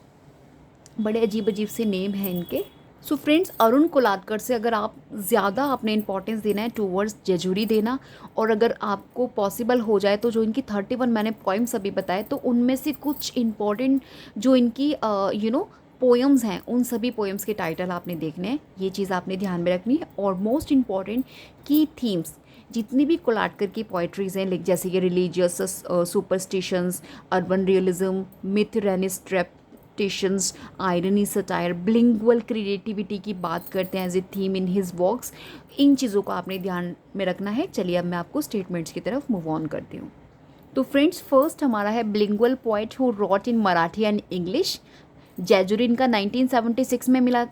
बड़े अजीब अजीब से नेम हैं इनके. सो फ्रेंड्स, अरुण कोलाटकर से अगर आप ज़्यादा आपने इंपॉर्टेंस देना है टूवर्ड्स जेजुरी देना, और अगर आपको पॉसिबल हो जाए तो जो इनकी 31 मैंने पॉइम्स अभी बताए, तो उनमें से कुछ इंपॉर्टेंट जो इनकी पोएम्स हैं, उन सभी पोएम्स के टाइटल आपने देखने हैं। ये चीज़ आपने ध्यान में रखनी है। और मोस्ट इम्पॉर्टेंट की थीम्स, जितनी भी कोलाटकर की पोइट्रीज़ हैं, जैसे कि religious superstitions, urban realism, myth reinterpretations, irony, satire, bilingual creativity की बात करते हैं as a theme in his works, इन चीज़ों को आपने ध्यान में रखना है। चलिए अब मैं आपको स्टेटमेंट्स की तरफ मूव ऑन करती हूँ। तो फ्रेंड्स, फर्स्ट हमारा है bilingual poet who wrote in Marathi and English. Jejuri इनका 1976 में मिला,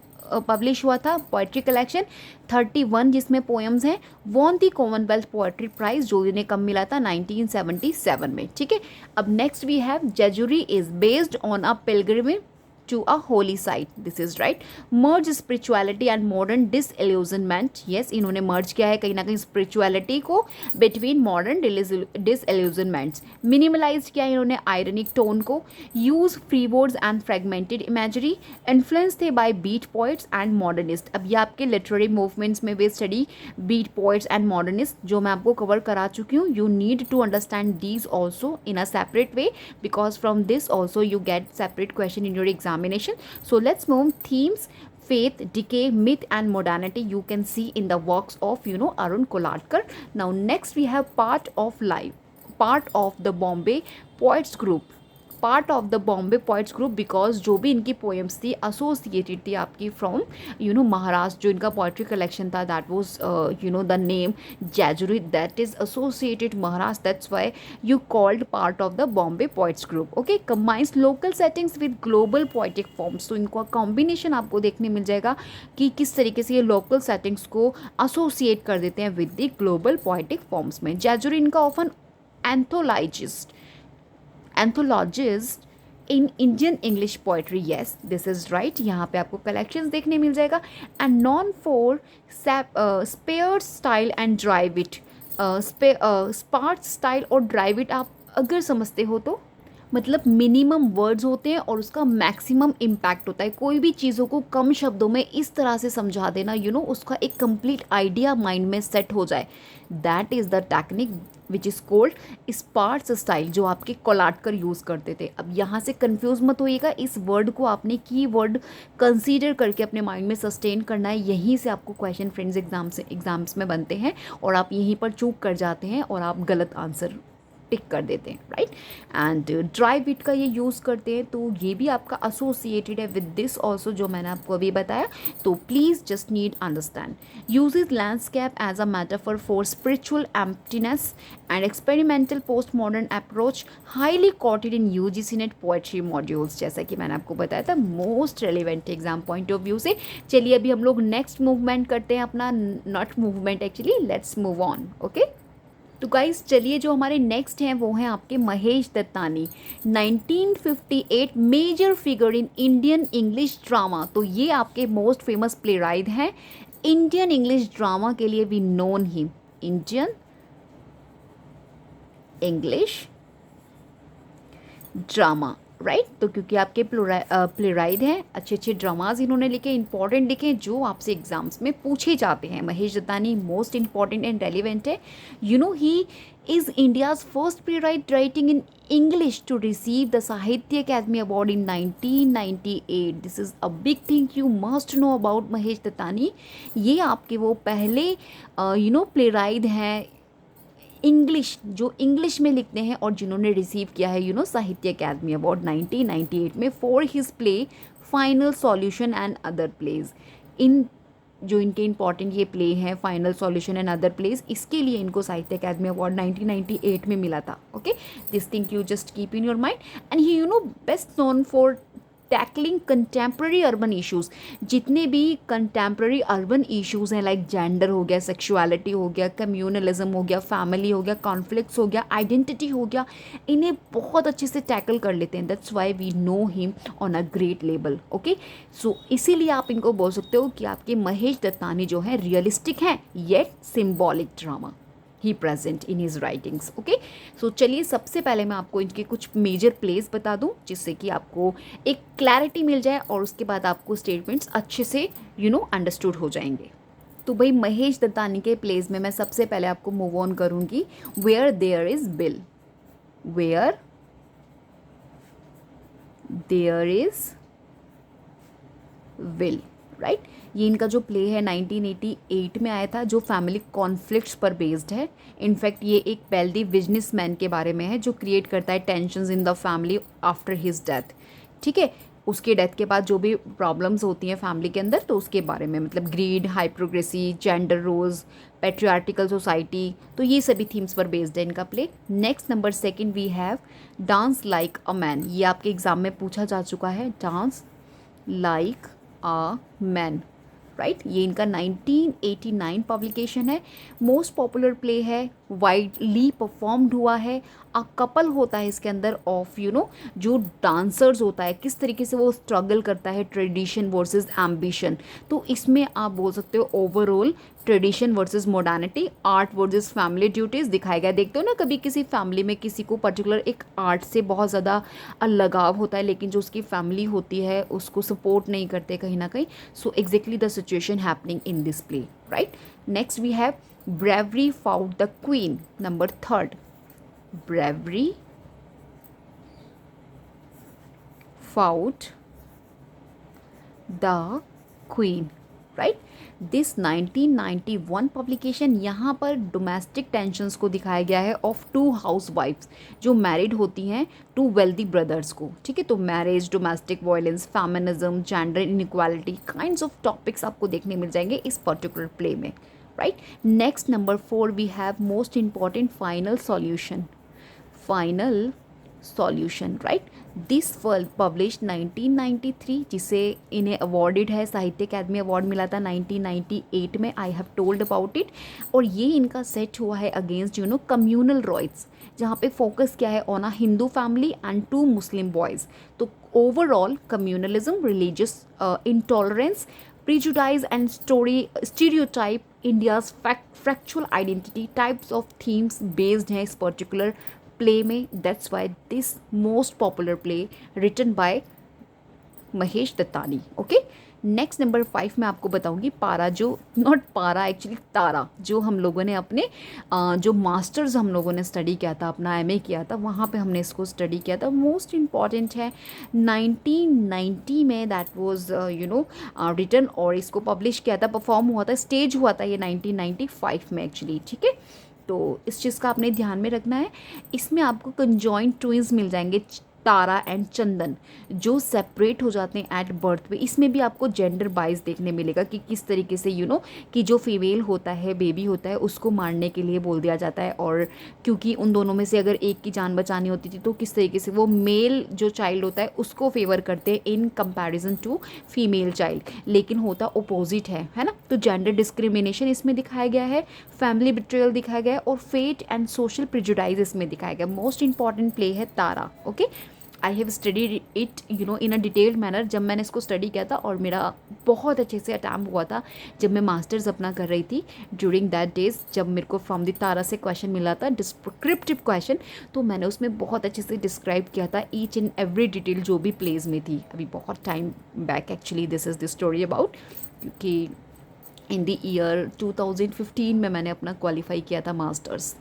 पब्लिश हुआ था पोएट्री कलेक्शन 31 जिसमें पोएम्स हैं। Won the Commonwealth poetry prize, जो इन्हें कब मिला था, 1977 में। ठीक है, अब next we have Jejuri is based on a pilgrimage to a holy site. This is right. Merge spirituality and modern disillusionment. Yes, इन्होंने merge किया है कहीं ना कहीं spirituality को between modern disillusionments. Minimalize किया है इन्होंने ironic tone को. Use free words and fragmented imagery. Influenced थे by beat poets and modernists. अब ये आपके literary movements में भी study beat poets and modernists जो मैं आपको cover करा चुकी हूँ. You need to understand these also in a separate way because from this also you get separate question in your exam. So let's move themes, faith, decay, myth and modernity you can see in the works of Arun Koladkar. Now next we have part of life, part of the Bombay Poets Group, part of the Bombay poets group, because जो भी इनकी poems थी associated थी आपकी from Maharashtra. जो इनका poetry collection था that was the name Jejuri, that is associated Maharashtra, that's why you called part of the Bombay poets group. Okay, combines local settings with global poetic forms. तो इनको कॉम्बिनेशन आपको देखने मिल जाएगा कि किस तरीके से ये लोकल सेटिंग्स को एसोसिएट कर देते हैं with the global poetic forms में। जेजुरी इनका often anthologist in Indian English poetry, yes this is right, यहाँ पे आपको कलेक्शंस देखने मिल जाएगा। And known for spare style and drive it, spare style और ड्राइव इट आप अगर समझते हो तो मतलब मिनिमम वर्ड्स होते हैं और उसका मैक्सिमम इम्पैक्ट होता है। कोई भी चीज़ों को कम शब्दों में इस तरह से समझा देना उसका एक कंप्लीट आइडिया माइंड में सेट हो जाए, that is the technique which is called spare's style, जो आपके कोलाटकर यूज़ करते थे। अब यहाँ से कंफ्यूज मत होइएगा, इस वर्ड को आपने की वर्ड कंसीडर करके अपने माइंड में सस्टेन करना है। यहीं से आपको क्वेश्चन फ्रेंड्स एग्जाम्स में बनते हैं और आप यहीं पर चूक कर जाते हैं और आप गलत आंसर टिक कर देते हैं, राइट। एंड ड्राइव इट का ये यूज़ करते हैं, तो ये भी आपका एसोसिएटेड है विद दिस ऑल्सो जो मैंने आपको अभी बताया। तो please just need understand. Uses landscape as a metaphor for spiritual emptiness and experimental post modern approach, highly quoted in UGC NET poetry modules, जैसा कि मैंने आपको बताया था most relevant exam point of view से। चलिए अभी हम लोग नेक्स्ट मूवमेंट करते हैं अपना, not movement actually, let's move on. Okay, तो गाइस चलिए जो हमारे नेक्स्ट हैं वो हैं आपके Mahesh Dattani, 1958 major figure in Indian English drama. तो ये आपके मोस्ट फेमस प्ले राइट हैं इंडियन इंग्लिश ड्रामा के लिए, we known him Indian English drama, right. तो क्योंकि आपके प्ले राइट हैं, अच्छे अच्छे ड्रामाज इन्होंने लिखे, इंपॉर्टेंट लिखे जो आपसे एग्जाम्स में पूछे जाते हैं। Mahesh Dattani most important and relevant है। He is India's first playwright writing in English to receive the Sahitya Akademi award in 1998। This is a big thing you must know about Mahesh Dattani. ये आपके वो पहले प्ले राइट हैं इंग्लिश, जो इंग्लिश में लिखते हैं और जिन्होंने रिसीव किया है साहित्य अकेडमी अवार्ड 1998 में for his play final solution and other plays. इन जो इनके इंपॉर्टेंट ये प्ले हैं final solution and other plays, इसके लिए इनको साहित्य अकेडमी अवार्ड 1998 में मिला था। Okay, this thing you just keep in your mind. And he best known for tackling contemporary urban issues, जितने भी कंटेम्प्रेरी अर्बन इश्यूज़ हैं लाइक जेंडर हो गया, सेक्सुअलिटी हो गया, कम्युनलिज्म हो गया, फैमिली हो गया, कॉन्फ्लिक्ट्स हो गया, आइडेंटिटी हो गया, इन्हें बहुत अच्छे से टैकल कर लेते हैं। That's why we know him on a great level. Okay, so इसीलिए आप इनको बोल सकते हो कि आपके महेश दत्तानी जो है रियलिस्टिक हैं yet symbolic drama. He present in his writings. Okay, so चलिए सबसे पहले मैं आपको इनके कुछ मेजर प्लेस बता दूं जिससे कि आपको एक क्लैरिटी मिल जाए और उसके बाद आपको स्टेटमेंट्स अच्छे से अंडरस्टूड हो जाएंगे। तो भाई महेश दत्तानी के प्लेस में मैं सबसे पहले आपको मूव ऑन करूंगी, where there is bill, where there is will, right. ये इनका जो प्ले है 1988 में आया था, जो फैमिली कॉन्फ्लिक्ट्स पर बेस्ड है। इनफैक्ट ये एक वेल्दी बिजनेसमैन के बारे में है जो क्रिएट करता है tensions in the family after his death. ठीक है, उसके डेथ के बाद जो भी प्रॉब्लम्स होती हैं फैमिली के अंदर, तो उसके बारे में, मतलब greed, hypocrisy, gender roles, patriarchal society, तो ये सभी थीम्स पर बेस्ड है इनका प्ले। Next number second we have dance like a man. ये आपके एग्जाम में पूछा जा चुका है, dance like a man, right. ये इनका 1989 पब्लिकेशन है। मोस्ट पॉपुलर प्ले है, वाइडली परफॉर्म्ड हुआ है। अ कपल होता है इसके अंदर ऑफ जो डांसर्स होता है, किस तरीके से वो स्ट्रगल करता है ट्रेडिशन वर्सेस एम्बिशन। तो इसमें आप बोल सकते हो overall tradition versus modernity, art versus family duties दिखाया गया। देखते हो ना, कभी किसी फैमिली में किसी को पर्टिकुलर एक आर्ट से बहुत ज़्यादा लगाव होता है, लेकिन जो उसकी फैमिली होती है उसको सपोर्ट नहीं करते कहीं ना कहीं। So exactly the situation happening in this play, right. Next we have bravery fought the queen, number third, bravery fought the queen, right. This 1991 publication, यहाँ पर डोमेस्टिक टेंशन्स को दिखाया गया है ऑफ टू हाउस वाइफ्स जो married होती हैं to wealthy brothers को। ठीक है, तो marriage, domestic violence, feminism, gender inequality, kinds of topics आपको देखने मिल जाएंगे इस पर्टिकुलर प्ले में, right. Next number 4 we have most important final solution, final solution, right. This world publish 1993, जिसे इन्हें अवॉर्डेड है, साहित्य अकादमी अवार्ड मिला था 1998 में। I have told about it. और ये इनका सेट हुआ है अगेंस्ट कम्यूनल राइट्स, जहाँ पे फोकस किया है on a Hindu family and 2 Muslim boys. तो overall communalism, religious intolerance, prejudice and stereotype, India's factual identity, types of themes based हैं इस पर्टिकुलर प्ले में। That's why this most popular play written by Mahesh Dattani. Okay, next number 5 मैं आपको बताऊंगी पारा, जो not पारा एक्चुअली तारा, जो हम लोगों ने अपने जो मास्टर्स हम लोगों ने स्टडी किया था, अपना एमए किया था, वहाँ पे हमने इसको स्टडी किया था। मोस्ट इम्पॉर्टेंट है 1990 में, दैट वाज रिटन, और इसको पब्लिश किया था, परफॉर्म हुआ था, स्टेज हुआ था ये 1995 में एक्चुअली। ठीक है, तो इस चीज़ का आपने ध्यान में रखना है। इसमें आपको कंजॉइंट ट्विंस मिल जाएंगे, तारा एंड चंदन, जो सेपरेट हो जाते हैं एट बर्थ पे। इसमें भी आपको जेंडर बाइस देखने मिलेगा कि किस तरीके से कि जो फीमेल होता है, बेबी होता है, उसको मारने के लिए बोल दिया जाता है, और क्योंकि उन दोनों में से अगर एक की जान बचानी होती थी तो किस तरीके से वो मेल जो चाइल्ड होता है उसको फेवर करते हैं in comparison to female child, लेकिन होता अपोजिट है ना। तो जेंडर डिस्क्रिमिनेशन इसमें दिखाया गया है, फैमिली बिट्रेयल दिखाया गया है, और फेट एंड सोशल प्रिजुडाइज इसमें दिखाया गया। मोस्ट इंपॉर्टेंट प्ले है Tara. Okay, I have studied it in a detailed manner. जब मैंने इसको स्टडी किया था, और मेरा बहुत अच्छे से अटैम्प्ट हुआ था जब मैं मास्टर्स अपना कर रही थी, ड्यूरिंग दैट डेज, जब मेरे को फ्रॉम द तारा से क्वेश्चन मिला था, डिस्क्रिप्टिव क्वेश्चन, तो मैंने उसमें बहुत अच्छे से डिस्क्राइब किया था ईच एंड एवरी डिटेल जो भी प्लेस में थी। अभी बहुत time back actually this is the story about, क्योंकि इन द ईयर 2015 में मैंने अपना क्वालिफाई किया था masters.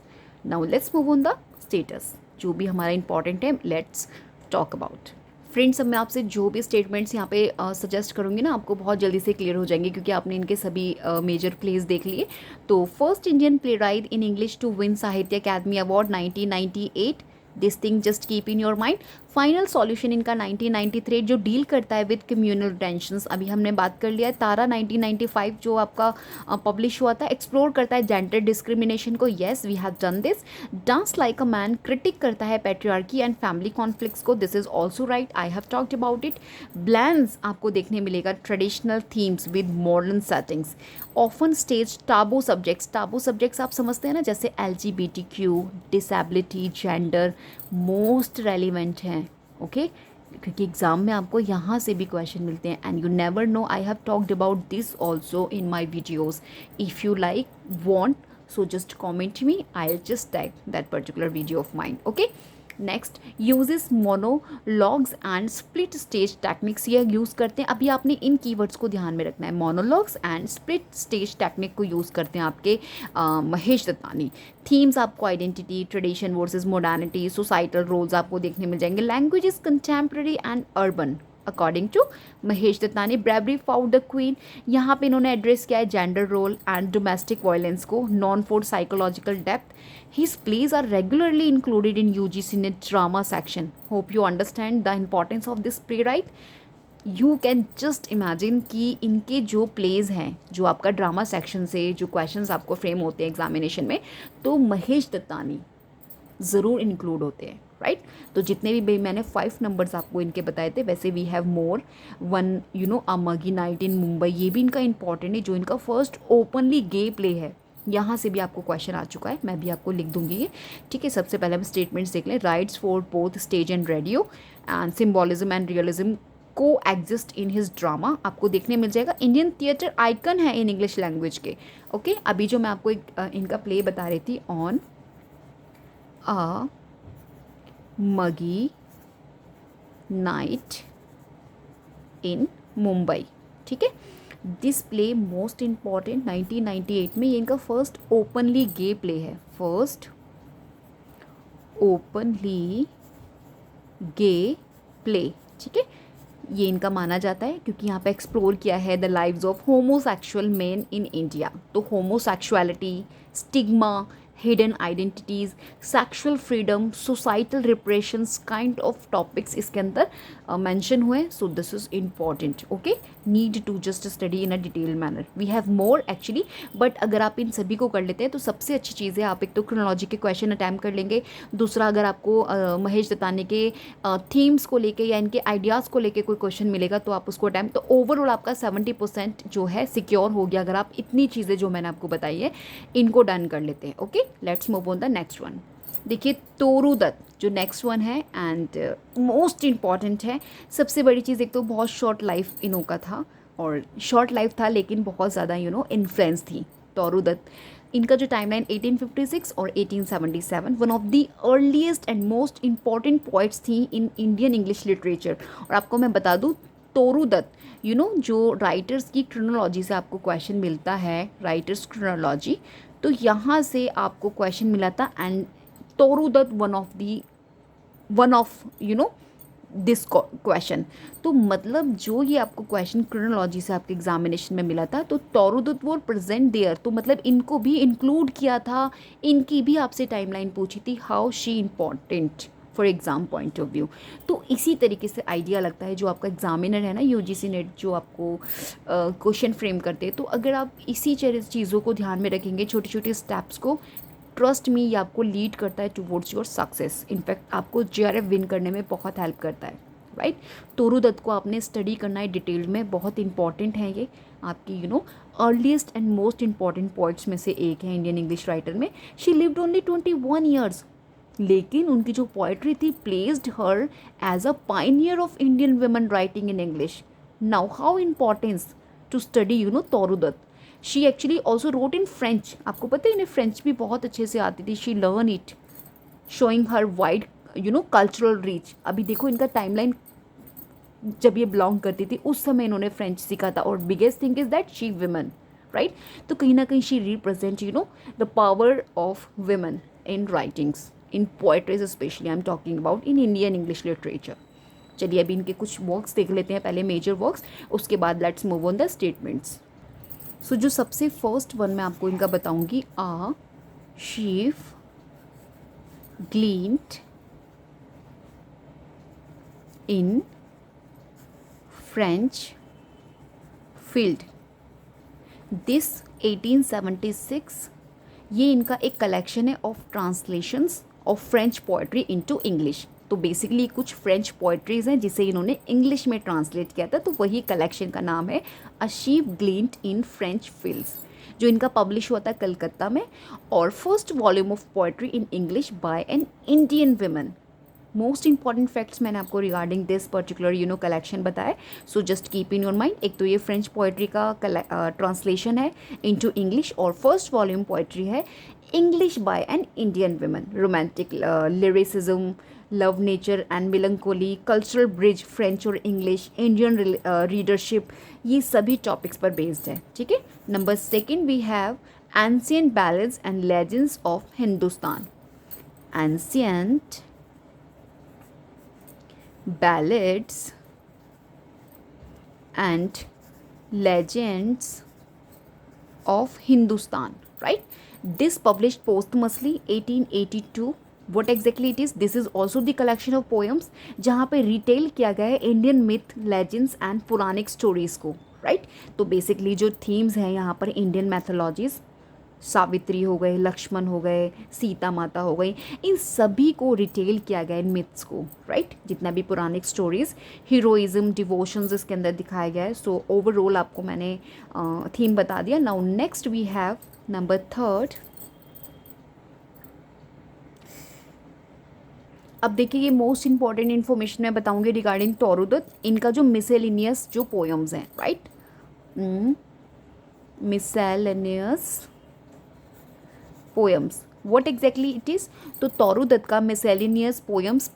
Now let's move on the status, जो भी हमारा इंपॉर्टेंट है, लेट्स टॉक अबाउट। फ्रेंड्स, अब मैं आपसे जो भी स्टेटमेंट्स यहाँ पे सजेस्ट करूँगी ना, आपको बहुत जल्दी से क्लियर हो जाएंगे, क्योंकि आपने इनके सभी मेजर प्लेस देख लिए। तो first Indian playwright in English to win Sahitya Akademi award 1998, this thing just keep in your mind. Final solution इनका 1993, जो डील करता है विद कम्युनल टेंशंस, अभी हमने बात कर लिया है। तारा 1995 जो आपका पब्लिश हुआ था, एक्सप्लोर करता है जेंडर डिस्क्रिमिनेशन को, yes we have done this. Dance like a man critic करता है पैट्रियार्की एंड फैमिली कॉन्फ्लिक्ट्स को, this is also right, I have talked about it. Blends आपको देखने मिलेगा traditional themes with modern settings, often stage taboo subjects आप समझते हैं ना, जैसे LGBTQ, disability, gender, most relevant हैं। ओके, क्योंकि एग्ज़ाम में आपको यहाँ से भी क्वेश्चन मिलते हैं, and you never know, I have talked about this also in my videos. If you like want So just comment me, I'll just tag that particular video of mine. Okay. Next uses monologues and split stage techniques, ये use करते हैं. अभी आपने इन keywords को ध्यान में रखना है. Monologues and split stage technique को यूज़ करते हैं आपके महेश दत्तानी. थीम्स आपको identity, tradition versus modernity, societal roles आपको देखने मिल जाएंगे. Language is contemporary and urban according to Mahesh Dattani. Bravery for the queen, यहाँ पे इन्होंने एड्रेस किया है gender role and domestic violence को. Known for psychological depth, his plays are regularly included in UGC NET drama section. Hope you understand the importance of this playwright. You can just imagine कि इनके जो pledge हैं, जो आपका drama section से जो questions आपको फ्रेम होते हैं एग्जामिनेशन में, तो महेश दत्तानी ज़रूर इंक्लूड होते हैं. राइट. तो जितने भी मैंने 5 नंबर्स आपको इनके बताए थे, वैसे we have more. On a muggy night in Mumbai, ये भी इनका इंपॉर्टेंट है, जो इनका फर्स्ट ओपनली गे प्ले है. यहाँ से भी आपको क्वेश्चन आ चुका है, मैं भी आपको लिख दूंगी ये. ठीक है. सबसे पहले हम स्टेटमेंट्स देख लें. Writes for both stage and radio and symbolism and realism को एग्जिस्ट इन हिज ड्रामा, आपको देखने मिल जाएगा. इंडियन थिएटर आइकन है इन इंग्लिश लैंग्वेज के. ओके. अभी जो मैं आपको इनका प्ले बता रही थी, on a muggy night in Mumbai. ठीक है. दिस प्ले मोस्ट इम्पॉर्टेंट 1998 में, ये इनका फर्स्ट ओपनली गे प्ले है. फर्स्ट ओपनली गे प्ले. ठीक है. ये इनका माना जाता है क्योंकि यहाँ पे एक्सप्लोर किया है the lives of homosexual men in India. तो homosexuality, stigma, hidden identities, sexual freedom, societal repressions kind of topics इसके अंदर मेंशन हुए. So this is important. Okay. Need to just study in a detail manner. We have more actually, but अगर आप इन सभी को कर लेते हैं तो सबसे अच्छी चीज़ है, आप एक तो क्रोनोलॉजी के क्वेश्चन अटैम्प्ट कर लेंगे. दूसरा, अगर आपको महेश दत्तानी के थीम्स को लेके या इनके आइडियाज़ को लेके कोई क्वेश्चन मिलेगा तो आप उसको अटैम्प्ट, तो ओवरऑल आपका 70% जो है सिक्योर हो गया, अगर आप इतनी चीज़ें जो मैंने आपको बताई है इनको डन कर लेते हैं. Okay. Let's move on the next one. देखिए, तोरू दत्त जो नेक्स्ट वन है एंड मोस्ट इम्पॉर्टेंट है. सबसे बड़ी चीज़, एक तो बहुत शॉर्ट लाइफ इनों का था, और शॉर्ट लाइफ था लेकिन बहुत ज़्यादा इन्फ्लुएंस थी. तोरू दत्त, इनका जो टाइमलाइन 1856 और 1877, one of the earliest and most important poets थी इन इंडियन इंग्लिश लिटरेचर. और आपको मैं बता दूँ, तोरू दत्त जो राइटर्स की क्रोनोलॉजी से आपको क्वेश्चन मिलता है, राइटर्स क्रोनोलॉजी, तो यहाँ से आपको क्वेश्चन मिला था. And Toru Dutt one of this question. तो मतलब जो ये आपको क्वेश्चन क्रोनोलॉजी से आपके एग्जामिनेशन में मिला था, तो तोरू दत्त वो प्रेजेंट देयर, तो मतलब इनको भी इंक्लूड किया था. इनकी भी आपसे टाइमलाइन पूछी थी, how she important for exam point of view. तो इसी तरीके से आइडिया लगता है जो आपका एग्जामिनर है ना, यूजीसी नेट, जो आपको क्वेश्चन फ्रेम करते हैं. तो अगर आप इसी चीज़ों को ध्यान में रखेंगे, छोटे छोटे स्टेप्स को, ट्रस्ट मी, ये आपको लीड करता है टुवर्ड्स योर सक्सेस. इनफैक्ट आपको JRF विन करने में बहुत हेल्प करता है. राइट. तोरू दत्त को आपने स्टडी करना है डिटेल में, बहुत इंपॉर्टेंट है ये आपकी earliest and most important points में से एक है इंडियन इंग्लिश राइटर में. शी लिव्ड ओनली 21 ईयर्स, लेकिन उनकी जो पोइट्री थी placed her as a pioneer of Indian women writing in English. Now how importance to study Toru Dutt. She actually also wrote in French. आपको पता है इन्हें फ्रेंच भी बहुत अच्छे से आती थी. She learn it, showing her wide cultural reach. अभी देखो इनका टाइमलाइन, जब ये बिलोंग करती थी उस समय इन्होंने फ्रेंच सीखा था. और biggest thing is that she women. Right. तो कहीं ना कहीं she represent the power of women in writings, in poetries specially I am talking about in Indian English literature. चलिए अभी इनके कुछ वर्क्स देख लेते हैं, पहले मेजर वर्क्स, उसके बाद let's move on the statements. So जो सबसे फर्स्ट वन मैं आपको इनका बताऊंगी, a sheaf gleaned in French field. This 1876, ये इनका एक कलेक्शन है of translations of French poetry into English. तो बेसिकली कुछ फ्रेंच पोएट्रीज़ हैं जिसे इन्होंने इंग्लिश में ट्रांसलेट किया था, तो वही कलेक्शन का नाम है a sheaf gleaned in French fields, जो इनका पब्लिश हुआ था कलकत्ता में. और first volume of poetry in English by an Indian women. Most important facts मैंने आपको रिगार्डिंग दिस पर्टिकुलर कलेक्शन बताया, so just keep in your mind. एक तो ये फ्रेंच पोइट्री का ट्रांसलेशन है इनटू इंग्लिश, और फर्स्ट वॉल्यूम पोइट्री है English by an Indian woman, romantic lyricism, love, nature and मिलंकोली, cultural bridge, French और English, Indian readership, ये सभी टॉपिक्स पर बेस्ड है, ठीक है। Number second we have ancient ballads and legends of Hindustan. Ancient ballads and legends of Hindustan, right? This published posthumously 1882. What exactly it is? This is also the collection of poems जहाँ पे retail किया गया है Indian myth, legends and Puranic stories को, right? तो basically जो themes हैं यहाँ पर इंडियन मैथोलॉजीज, सावित्री हो गए, लक्ष्मण हो गए, सीता माता हो गई, इन सभी को रिटेल किया गया इन मिथ्स को, राइट? जितना भी पुरानिक स्टोरीज, हीरोइज्म, डिवोशंस इसके अंदर दिखाया गया है। सो ओवरऑल आपको मैंने थीम बता दिया। Now next we have number third. अब देखिए ये मोस्ट इंपॉर्टेंट इन्फॉर्मेशन मैं बताऊंगी रिगार्डिंग तोरुदत्त, इनका जो मिसेलिनियस जो पोएम्स हैं, right? Miscellaneous poems, what exactly it is? तो तोरुदत्त का miscellaneous poems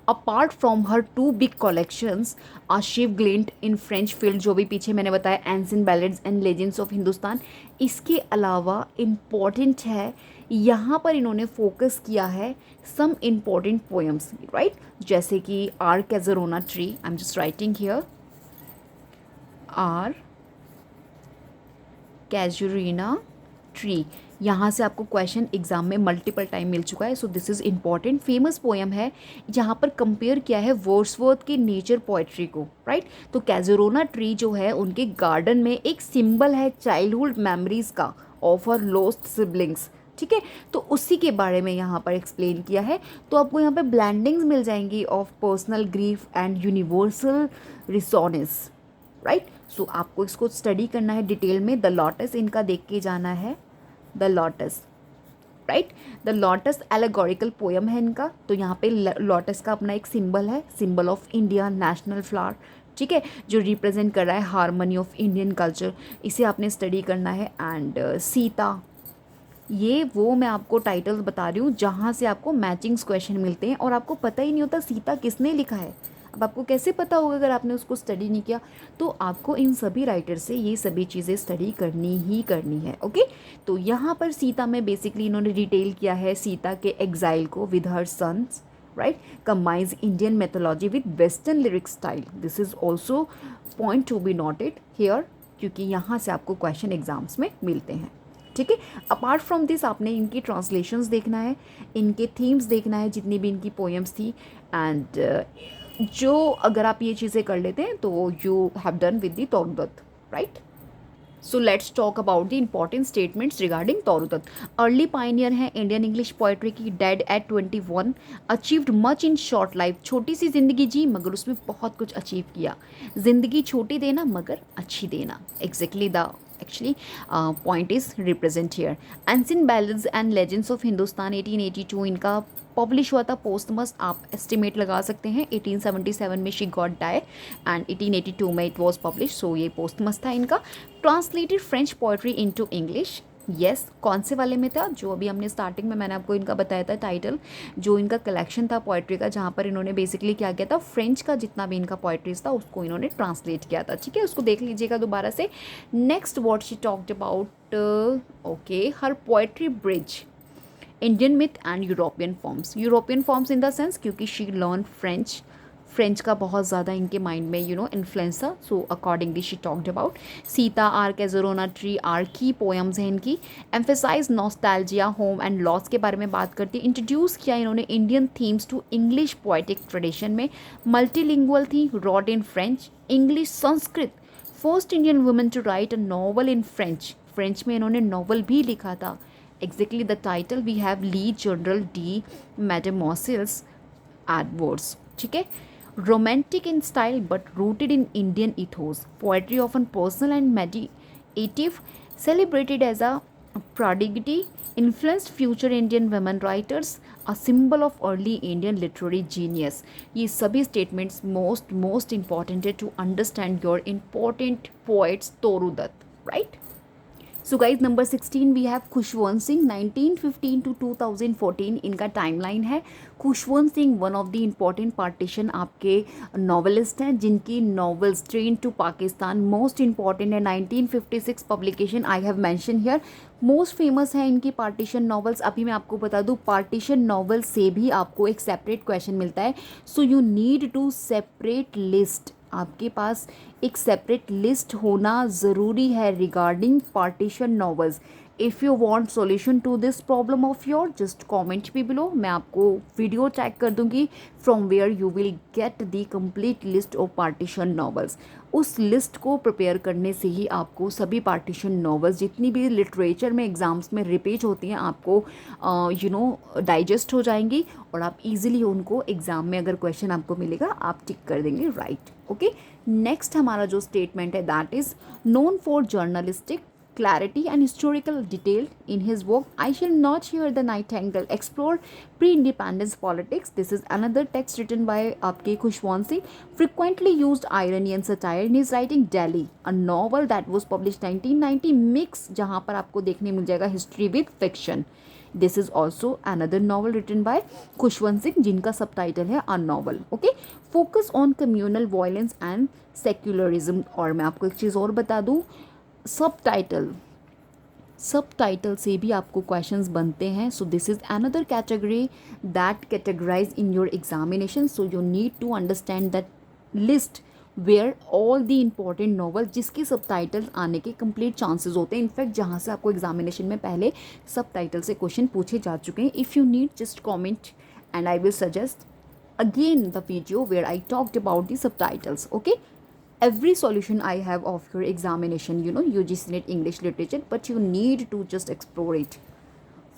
apart from her to big collections Ashif glint in French field, जो भी पीछे मैंने बताया, ancient ballads and legends of Hindustan, इसके अलावा इम्पॉर्टेंट है यहाँ पर इन्होंने फोकस किया है सम इम्पॉर्टेंट पोएम्स, राइट? जैसे कि our casuarina tree, I am just writing here, our casuarina tree, यहाँ से आपको क्वेश्चन एग्जाम में मल्टीपल टाइम मिल चुका है, so this is important. Famous poem है जहाँ पर कंपेयर किया है वर्ड्सवर्थ की नेचर पोएट्री को, राइट? तो कैजरोना ट्री जो है उनके गार्डन में एक सिंबल है चाइल्डहुड मेमोरीज का ऑफ हर लॉस्ट सिबलिंग्स, ठीक है? तो उसी के बारे में यहाँ पर एक्सप्लेन किया है। तो आपको यहाँ पे ब्लेंडिंग्स मिल जाएंगी of personal grief and universal resonance, right? So आपको इसको स्टडी करना है डिटेल में। द लॉटस इनका देख के जाना है, the lotus, right? The lotus allegorical poem है इनका। तो यहाँ पे लॉटस का अपना एक सिंबल है, symbol of India, national flower, ठीक है, जो रिप्रेजेंट कर रहा है हार्मनी ऑफ इंडियन कल्चर, इसे आपने स्टडी करना है। एंड सीता, ये वो मैं आपको टाइटल्स बता रही हूँ जहाँ से आपको मैचिंग्स क्वेश्चन मिलते हैं और आपको पता ही नहीं होता सीता किसने लिखा है। अब आपको कैसे पता होगा अगर आपने उसको स्टडी नहीं किया? तो आपको इन सभी राइटर से ये सभी चीज़ें स्टडी करनी ही करनी है, ओके? तो यहाँ पर सीता में बेसिकली इन्होंने डिटेल किया है सीता के एग्जाइल को with her sons, right? Combines Indian mythology with western lyric style, this is also point to be noted here, क्योंकि यहाँ से आपको क्वेश्चन एग्जाम्स में मिलते हैं, ठीक है? अपार्ट फ्रॉम दिस आपने इनकी ट्रांसलेशंस देखना है, इनके थीम्स देखना है, जितनी भी इनकी पोएम्स थी, एंड जो अगर आप ये चीज़ें कर लेते हैं तो you have done with the तोरुदत्त, right? So let's talk about the important statements regarding तोरुदत्त। Early Pioneer है इंडियन इंग्लिश पोएट्री की, dead eight 21, achieved much in short life, छोटी सी जिंदगी जी मगर उसमें बहुत कुछ अचीव किया। जिंदगी छोटी देना मगर अच्छी देना, exactly the actually point is represent here. Ancient Ballads and Legends of Hindustan 1882 इनका पब्लिश हुआ था पोस्टमस, आप एस्टिमेट लगा सकते हैं 1877 में शी गॉट डाई एंड 1882 में इट वॉज पब्लिश, सो ये पोस्टमस था इनका। Translated French poetry into English, yes, कौन से वाले में था? जो अभी हमने स्टार्टिंग में मैंने आपको इनका बताया था टाइटल, जो इनका कलेक्शन था पोएट्री का, जहाँ पर इन्होंने बेसिकली क्या किया था, फ्रेंच का जितना भी इनका पोएट्रीज था उसको इन्होंने ट्रांसलेट किया था, ठीक है? उसको देख लीजिएगा दोबारा से। Next what she talked about, okay, her poetry bridge Indian myth and European forms in the sense क्योंकि शी लर्न फ्रेंच का बहुत ज़्यादा इनके माइंड में इन्फ्लुएंस था, so accordingly she talked about. Sita, our casuarina tree our की poems हैं इनकी। Emphasize nostalgia, home and loss के बारे में बात करती है। इंट्रोड्यूस किया इन्होंने Indian themes to English poetic tradition में। मल्टीलिंगुअल थी, rot in French, English, Sanskrit. First Indian women to write a novel in French में इन्होंने नॉवल भी लिखा था। Exactly the title we have Lee General D. Metamorphoses Edwards, ठीक है? Romantic in style but rooted in Indian ethos. Poetry often personal and meditative, celebrated as a Prodigy influenced future Indian women writers, a symbol of early Indian literary genius. ये सभी statements most important है to understand your important poets Toru Dutt, right? So guys number 16 we have Khushwant Singh 1915 to 2014 इनका timeline है. Khushwant Singh one of the important partition आपके novelist हैं जिनकी novels train to Pakistan most important है. 1956 publication I have mention here. Most famous है इनकी partition novels. अभी मैं आपको बता दूं पार्टीशन नॉवेल से भी आपको एक सेपरेट क्वेश्चन मिलता है. So you need to separate list. आपके पास एक सेपरेट लिस्ट होना ज़रूरी है regarding partition novels. If you want solution to this problem of your just comment भी बिलो. मैं आपको वीडियो चेक कर दूंगी from where you will get the complete list of partition novels. उस लिस्ट को प्रिपेयर करने से ही आपको सभी पार्टीशन नॉवेल्स जितनी भी लिटरेचर में एग्ज़ाम्स में रिपीट होती हैं आपको डाइजेस्ट हो जाएंगी और आप इजीली उनको एग्ज़ाम में अगर क्वेश्चन आपको मिलेगा आप टिक कर देंगे. Right, okay. नेक्स्ट हमारा जो स्टेटमेंट है that is known for journalistic clarity and historical detail in his work I Shall Not Hear the Nightingale explore pre-independence politics. This is another text written by आपके Khushwant Singh. Frequently used irony and satire in his writing. Delhi, a novel that was published 1990 mix जहाँ पर आपको देखने मिल जाएगा history with fiction. This is also another novel written by Khushwant Singh जिनका subtitle है A Novel. Okay, focus on communal violence and secularism. और मैं आपको एक चीज़ और बता दूँ, सबटाइटल से भी आपको क्वेश्चंस बनते हैं. So this is another category that categorize in your examination. So you need to understand that list where all the important novel जिसकी सबटाइटल्स आने के कंप्लीट चांसेस होते हैं. इनफैक्ट जहाँ से आपको एग्जामिनेशन में पहले सबटाइटल से क्वेश्चन पूछे जा चुके हैं. If you need just comment and I will suggest again the video where I talked about the subtitles. Okay, every solution I have of your examination, UGC NET English literature, but you need to just explore it.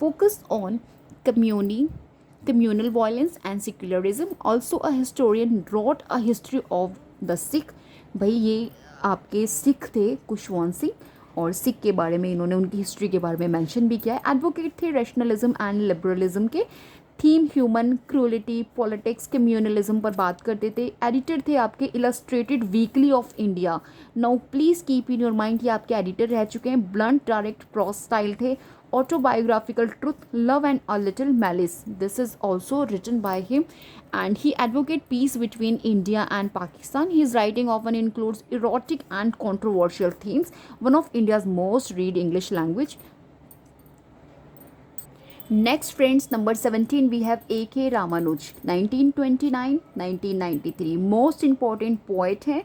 Focus on communal violence and secularism. Also a historian wrote a history of the Sikh. भाई ये आपके सिख थे खुशवंत सिंह और सिख के बारे में इन्होंने उनकी हिस्ट्री के बारे में मेंशन भी किया है. एडवोकेट थे रैशनलिज्म एंड लिबरलिज्म के. Theme human cruelty politics communalism पर बात करते थे. एडिटर थे आपके Illustrated Weekly of India. Now please keep in your mind कि आपके एडिटर रह चुके हैं. ब्लंट डायरेक्ट प्रॉस स्टाइल थे. Autobiographical truth love and a little malice. This is also written by him and he advocate peace between India and Pakistan. His writing often includes erotic and controversial themes. One of India's most read English language. Next friends, number 17 we have A.K. Ramanuj 1929-1993. Most important poet हैं,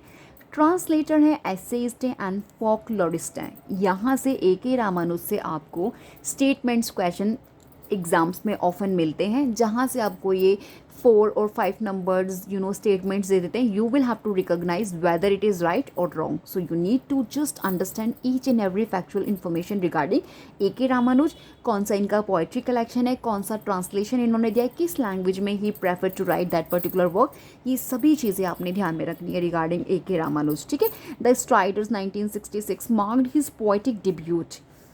translator हैं, essayist हैं and फॉकलोरिस्ट हैं. यहाँ से A.K. Ramanuj से आपको statements question exams में often मिलते हैं जहाँ से आपको ये 4 और 5 नंबर्स स्टेटमेंट्स दे देते हैं. You will have to recognize whether it is right और wrong. So you need to just understand each and every factual information regarding A.K. Ramanuja. कौन सा इनका पोएट्री कलेक्शन है, कौन सा ट्रांसलेशन इन्होंने दिया है, किस लैंग्वेज में he prefer to write that particular work. ये सभी चीज़ें आपने ध्यान में रखनी है रिगार्डिंग A.K. रामानुज. ठीक है. The Striders 1966 marked his poetic debut.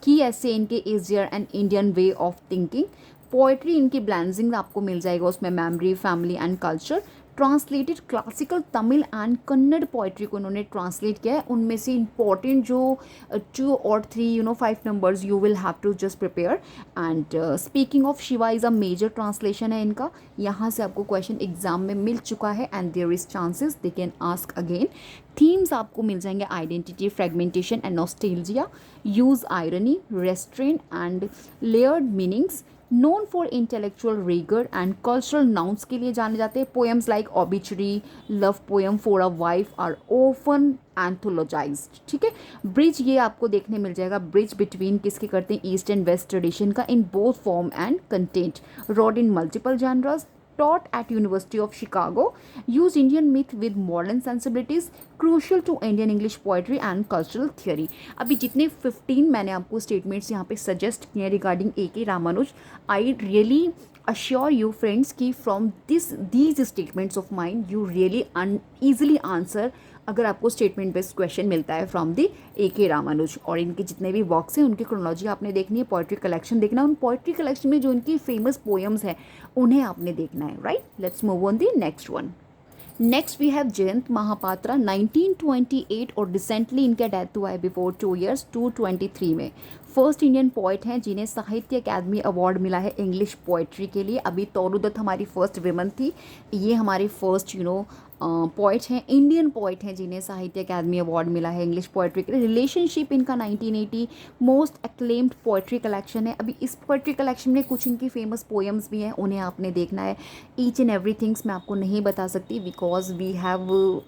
की ऐसे इनके is there an Indian way of thinking. Poetry इनकी ब्लेंसिंग आपको मिल जाएगा उसमें memory family and culture. Translated classical Tamil and Kannada poetry को उन्होंने ट्रांसलेट किया है. उनमें से इंपॉर्टेंट जो 2 और 3 5 numbers you will have to just prepare. And speaking of Shiva is a major translation है इनका. यहाँ से आपको क्वेश्चन एग्जाम में मिल चुका है and there is chances they can ask again. Themes आपको मिल जाएंगे identity fragmentation and nostalgia, use irony, restraint and layered meanings. Known for intellectual rigour and cultural nuance के लिए जाने जाते हैं. Poems like obituary, love poem for a wife are often anthologised. ठीक है. ब्रिज ये आपको देखने मिल जाएगा. ब्रिज बिटवीन किसके करते हैं, ईस्ट एंड वेस्ट ट्रेडिशन का in both form and content. Rod in multiple genres. taught at University of Chicago, used Indian myth with modern sensibilities, crucial to Indian English poetry and cultural theory. अभी जितने 15 मैंने आपको statements यहाँ पे suggest किए regarding A.K. Ramanuja, I really assure you friends कि from these statements of mine you really easily answer अगर आपको स्टेटमेंट बेस्ड क्वेश्चन मिलता है फ्रॉम दी A.K. रामानुज। और इनके जितने भी वर्क्स हैं उनकी क्रोनोलॉजी आपने देखनी है, पोइट्री कलेक्शन देखना है, उन पोइट्री कलेक्शन में जो इनकी फेमस पोएम्स हैं उन्हें आपने देखना है, right. Let's move on the next one. Next we have Jayant Mahapatra 1928 और रिसेंटली इनका डेथ हुआ है बिफोर 2 years 223 में। फर्स्ट इंडियन पोइट हैं जिन्हें साहित्य अकादमी अवार्ड मिला है इंग्लिश पोइट्री के लिए। अभी तोरू दत्त हमारी फर्स्ट विमन थी, ये हमारे फर्स्ट पोइट हैं, इंडियन पोइट हैं जिन्हें साहित्य अकादमी अवार्ड मिला है इंग्लिश पोइट्री के लिए। रिलेशनशिप इनका 1980 मोस्ट एक्लेम्ड पोइट्री कलेक्शन है। अभी इस पोइट्री कलेक्शन में कुछ इनकी फेमस पोएम्स भी हैं, उन्हें आपने देखना है। ईच एंड एवरीथिंग्स मैं आपको नहीं बता सकती because we have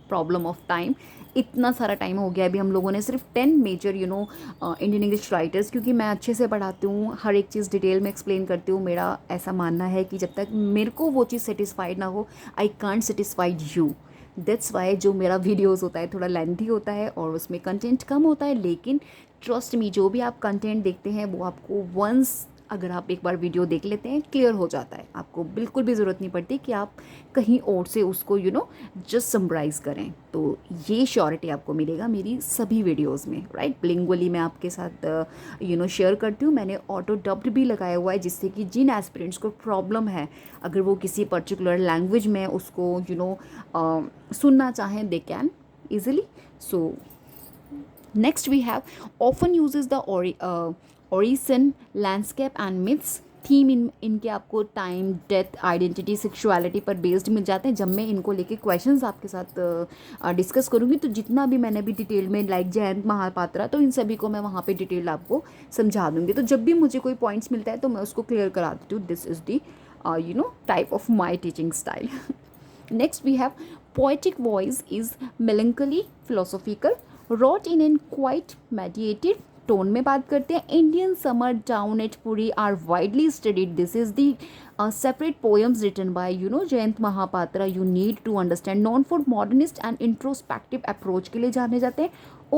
problem of time. इतना सारा टाइम हो गया अभी हम लोगों ने सिर्फ 10 मेजर इंडियन इंग्लिश राइटर्स, क्योंकि मैं अच्छे से पढ़ाती हूँ, हर एक चीज़ डिटेल में एक्सप्लेन करती हूँ। मेरा ऐसा मानना है कि जब तक मेरे को वो चीज़ सेटिस्फाइड ना हो, I can't satisfied you. That's why जो मेरा वीडियोज़ होता है थोड़ा लेंथी होता है और उसमें कंटेंट कम होता है, लेकिन ट्रस्ट मी जो भी आप कंटेंट देखते हैं वो आपको वंस अगर आप एक बार वीडियो देख लेते हैं क्लियर हो जाता है। आपको बिल्कुल भी ज़रूरत नहीं पड़ती कि आप कहीं और से उसको जस्ट समराइज़ करें। तो ये श्योरिटी आपको मिलेगा मेरी सभी वीडियोस में, राइट। बिलिंगुअली मैं आपके साथ शेयर करती हूँ। मैंने ऑटो डब्ड भी लगाया हुआ है जिससे कि जिन एस्पिरेंट्स को प्रॉब्लम है अगर वो किसी पर्टिकुलर लैंग्वेज में उसको सुनना चाहें they can easily. So next we have often uses the Orissan landscape and myths theme. इनके आपको टाइम, डेथ, आइडेंटिटी, सेक्सुअलिटी पर बेस्ड मिल जाते हैं। जब मैं इनको लेके क्वेश्चंस आपके साथ डिस्कस करूँगी तो जितना भी मैंने अभी डिटेल में लाइक जयंत महापात्रा, तो इन सभी को मैं वहाँ पे डिटेल आपको समझा दूँगी। तो जब भी मुझे कोई पॉइंट्स मिलता है तो मैं उसको क्लियर करा देती हूँ। This is the type of my teaching style. Next we have poetic voice is melancholy, philosophical, wrought in an quite meditative tone में बात करते हैं। Indian summer down at Puri are widely studied. This is the separate poems written by Jayant Mahapatra. You need to understand. Known for modernist and introspective approach के लिए जाने जाते हैं।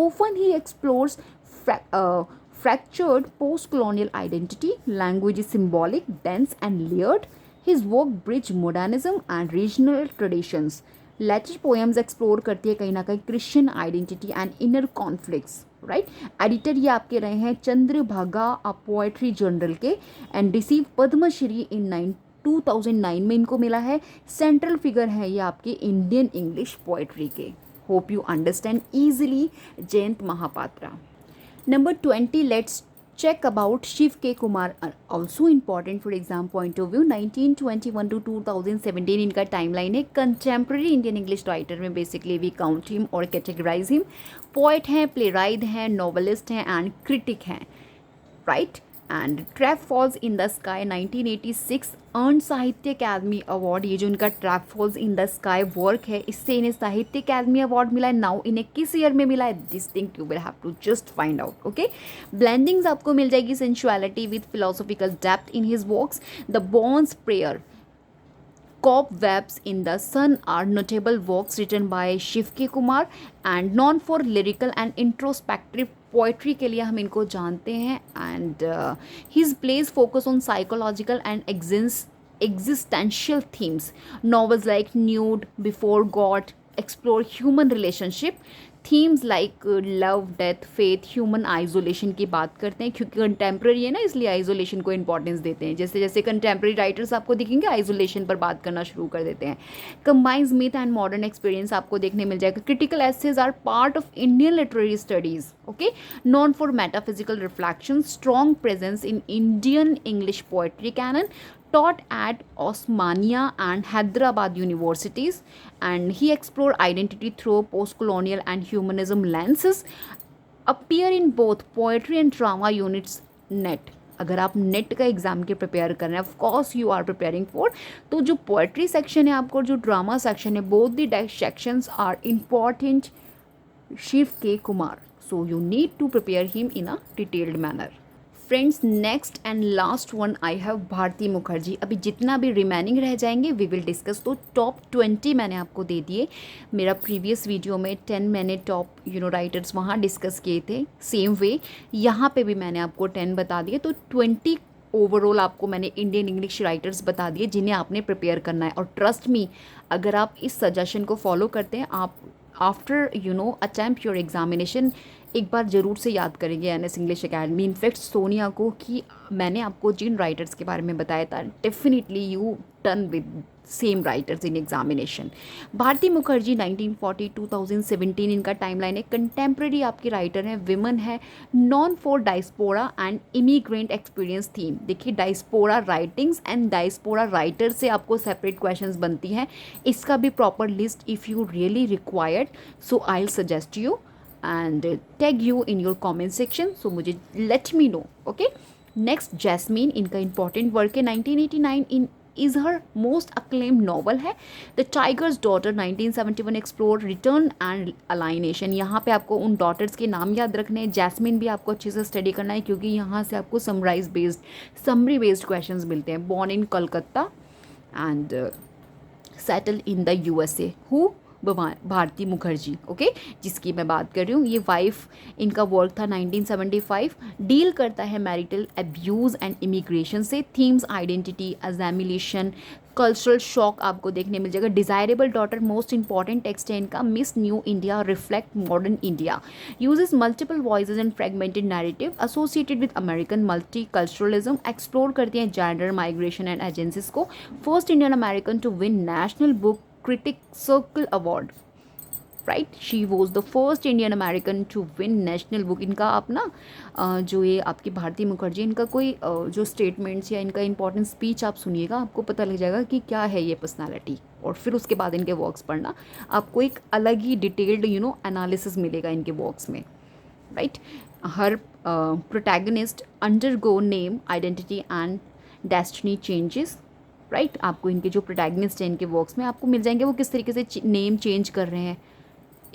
Often he explores fractured post-colonial identity. Language is symbolic, dense and layered. His work bridge modernism and regional traditions. Later poems explore करती है कहीं ना कहीं Christian identity and inner conflicts, right? Editor ये आपके रहे हैं चंद्रभागा अ पोएट्री जर्नल के and receive पद्मश्री in 2009 में इनको मिला है। सेंट्रल फिगर है ये आपके इंडियन इंग्लिश पोएट्री के। Hope you understand easily Jayant Mahapatra. Number 20, let's check about Shiv K. Kumar, also important for exam point of view। 1921 to 2017 इनका टाइमलाइन है। कंटेम्प्रेरी इंडियन इंग्लिश राइटर में बेसिकली वी काउंट हिम और categorise him. Poet हैं, play right हैं, novelist हैं and critic हैं, right. And trap falls in the sky 1986 earn साहित्य Akademi award. ये जो इनका trap falls in the sky work है इससे इन्हें साहित्य अकादमी अवार्ड मिला है। नाउ इन्हें किस ईयर में मिला है, this thing you will have to just find out, okay. Blendings आपको मिल जाएगी, sensuality with philosophical depth in his works. The bones prayer, Cobwebs in the Sun are notable works written by Shiv K. Kumar and known for lyrical and introspective poetry के लिए हम इनको जानते हैं। and his plays focus on psychological and existential themes. Novels like Nude, Before God explore human relationship. Themes like love, death, faith, human isolation की बात करते हैं क्योंकि कंटेम्प्रेरी है ना, इसलिए आइसोलेशन को इंपॉर्टेंस देते हैं। जैसे जैसे कंटेम्प्रेरी राइटर्स आपको दिखेंगे आइसोलेशन पर बात करना शुरू कर देते हैं। Combines myth and modern experience आपको देखने मिल जाएगा। Critical essays are part of Indian literary studies, okay. Known for metaphysical reflection, strong presence in Indian English poetry canon, taught at Osmania and Hyderabad universities, and he explored identity through post-colonial and humanism lenses. Appear in both poetry and drama units NET. अगर आप net का exam के prepare कर रहे हैं, of course you are preparing for, तो जो poetry section है आपको, जो ड्रामा सेक्शन है, both the sections are important Shiv K Kumar, so you need to prepare him in a detailed manner. Friends, next and last one I have Bharati Mukherjee. अभी जितना भी remaining रह जाएंगे वी विल डिस्कस। तो टॉप 20 मैंने आपको दे दिए। मेरा प्रीवियस वीडियो में 10 मैंने टॉप राइटर्स वहाँ डिस्कस किए थे। सेम वे यहाँ पे भी मैंने आपको 10 बता दिए। तो 20 ओवरऑल आपको मैंने इंडियन इंग्लिश राइटर्स बता दिए जिन्हें आपने प्रिपेयर करना है। और ट्रस्ट मी, अगर आप इस सजेशन को फॉलो करते हैं, आप आफ्टर अटेम्प्ट योर एग्जामिनेशन एक बार ज़रूर से याद करेंगे N S English Academy. In fact Sonia को कि मैंने आपको जिन राइटर्स के बारे में बताया था, definitely you turn with same writers in examination. Bharati Mukherjee 1940 2017 इनका टाइमलाइन है। कंटेम्प्रेरी आपके राइटर हैं, विमन है, known for diaspora and immigrant experience theme. देखिए diaspora writings and diaspora writer से आपको सेपरेट क्वेश्चंस बनती हैं। इसका भी proper list if you really required, so I will suggest you and tag you in your comment section, so मुझे let me know, okay। next jasmine, इनका important work है 1989 in is her most acclaimed novel है The Tiger's Daughter 1971 explore return and alienation। यहाँ पे आपको उन daughters के नाम याद रखने हैं। जैस्मीन भी आपको अच्छे से स्टडी करना है क्योंकि यहाँ से आपको summary based questions मिलते हैं। born in Kolkata and settled in the USA, who Bharati Mukherjee, okay, जिसकी मैं बात कर रही हूँ। ये वाइफ इनका वर्क था 1975, डील करता है मैरिटल अब्यूज़ एंड इमिग्रेशन से। Themes identity, assimilation, cultural shock आपको देखने मिल जाएगा। Desirable daughter most important text है इनका। Miss New India, reflect modern India, uses multiple voices and fragmented narrative associated with American multiculturalism. Explore करती हैं gender, migration and agencies को। First Indian American to win National Book critic circle award, right, she was the first Indian American to win national book। इनका आप ना जो ये आपकी भारती मुखर्जी, इनका कोई जो स्टेटमेंट्स या इनका इंपॉर्टेंट स्पीच आप सुनिएगा, आपको पता लग जाएगा कि क्या है ये पर्सनालिटी, और फिर उसके बाद इनके वर्क्स पढ़ना, आपको एक अलग ही डिटेल्ड एनालिसिस मिलेगा इनके वर्क्स में, right. Her protagonist undergo name, identity and destiny changes, right. आपको इनके जो प्रोटैगनिस्ट हैं इनके वर्क्स में आपको मिल जाएंगे वो किस तरीके से नेम चेंज कर रहे हैं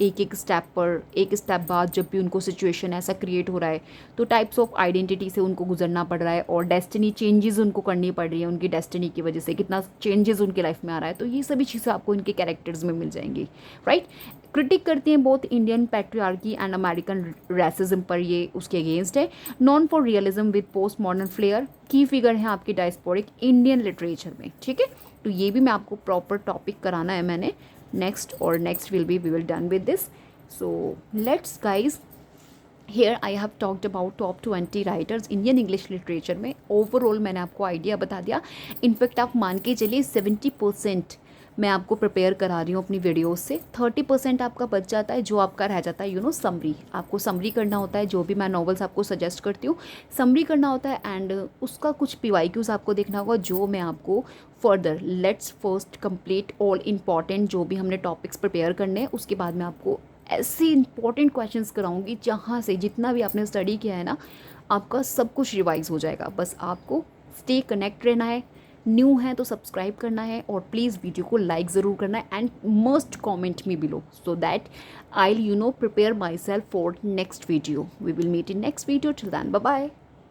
एक एक स्टेप पर, एक स्टेप बाद जब भी उनको सिचुएशन ऐसा क्रिएट हो रहा है तो टाइप्स ऑफ आइडेंटिटी से उनको गुजरना पड़ रहा है, और डेस्टिनी चेंजेस उनको करनी पड़ रही है उनकी डेस्टिनी की वजह से, कितना चेंजेस उनके लाइफ में आ रहा है। तो ये सभी चीज़ें आपको इनके कैरेक्टर्स में मिल जाएंगी, राइट। क्रिटिक करती हैं both Indian patriarchy and American racism पर, ये उसके अगेंस्ट है। Known for realism with post modern flair, की फिगर है आपकी डायस्पोरिक इंडियन लिटरेचर में, ठीक है। तो ये भी मैं आपको प्रॉपर टॉपिक कराना है मैंने नेक्स्ट, और next we will done with this. So let's guys, here I have talked about top 20 writers Indian English literature में। ओवरऑल मैंने आपको आइडिया बता दिया। इनफैक्ट आप मान के चलिए 70% मैं आपको प्रिपेयर करा रही हूँ अपनी वीडियोस से, 30% आपका बच जाता है जो आपका रह जाता है समरी। आपको समरी करना होता है, जो भी मैं नॉवेल्स आपको सजेस्ट करती हूँ समरी करना होता है, एंड उसका कुछ PYQs आपको देखना होगा जो मैं आपको further, let's first complete all important जो भी हमने टॉपिक्स प्रिपेयर करने हैं, उसके बाद मैं आपको ऐसे इंपॉर्टेंट क्वेश्चंस कराऊंगी जहाँ से जितना भी आपने स्टडी किया है ना आपका सब कुछ रिवाइज हो जाएगा। बस आपको स्टे कनेक्ट रहना है, न्यू है तो सब्सक्राइब करना है, और प्लीज़ वीडियो को लाइक ज़रूर करना है, and must comment me below so that I prepare myself for next video. We will meet in next video. Till then bye bye.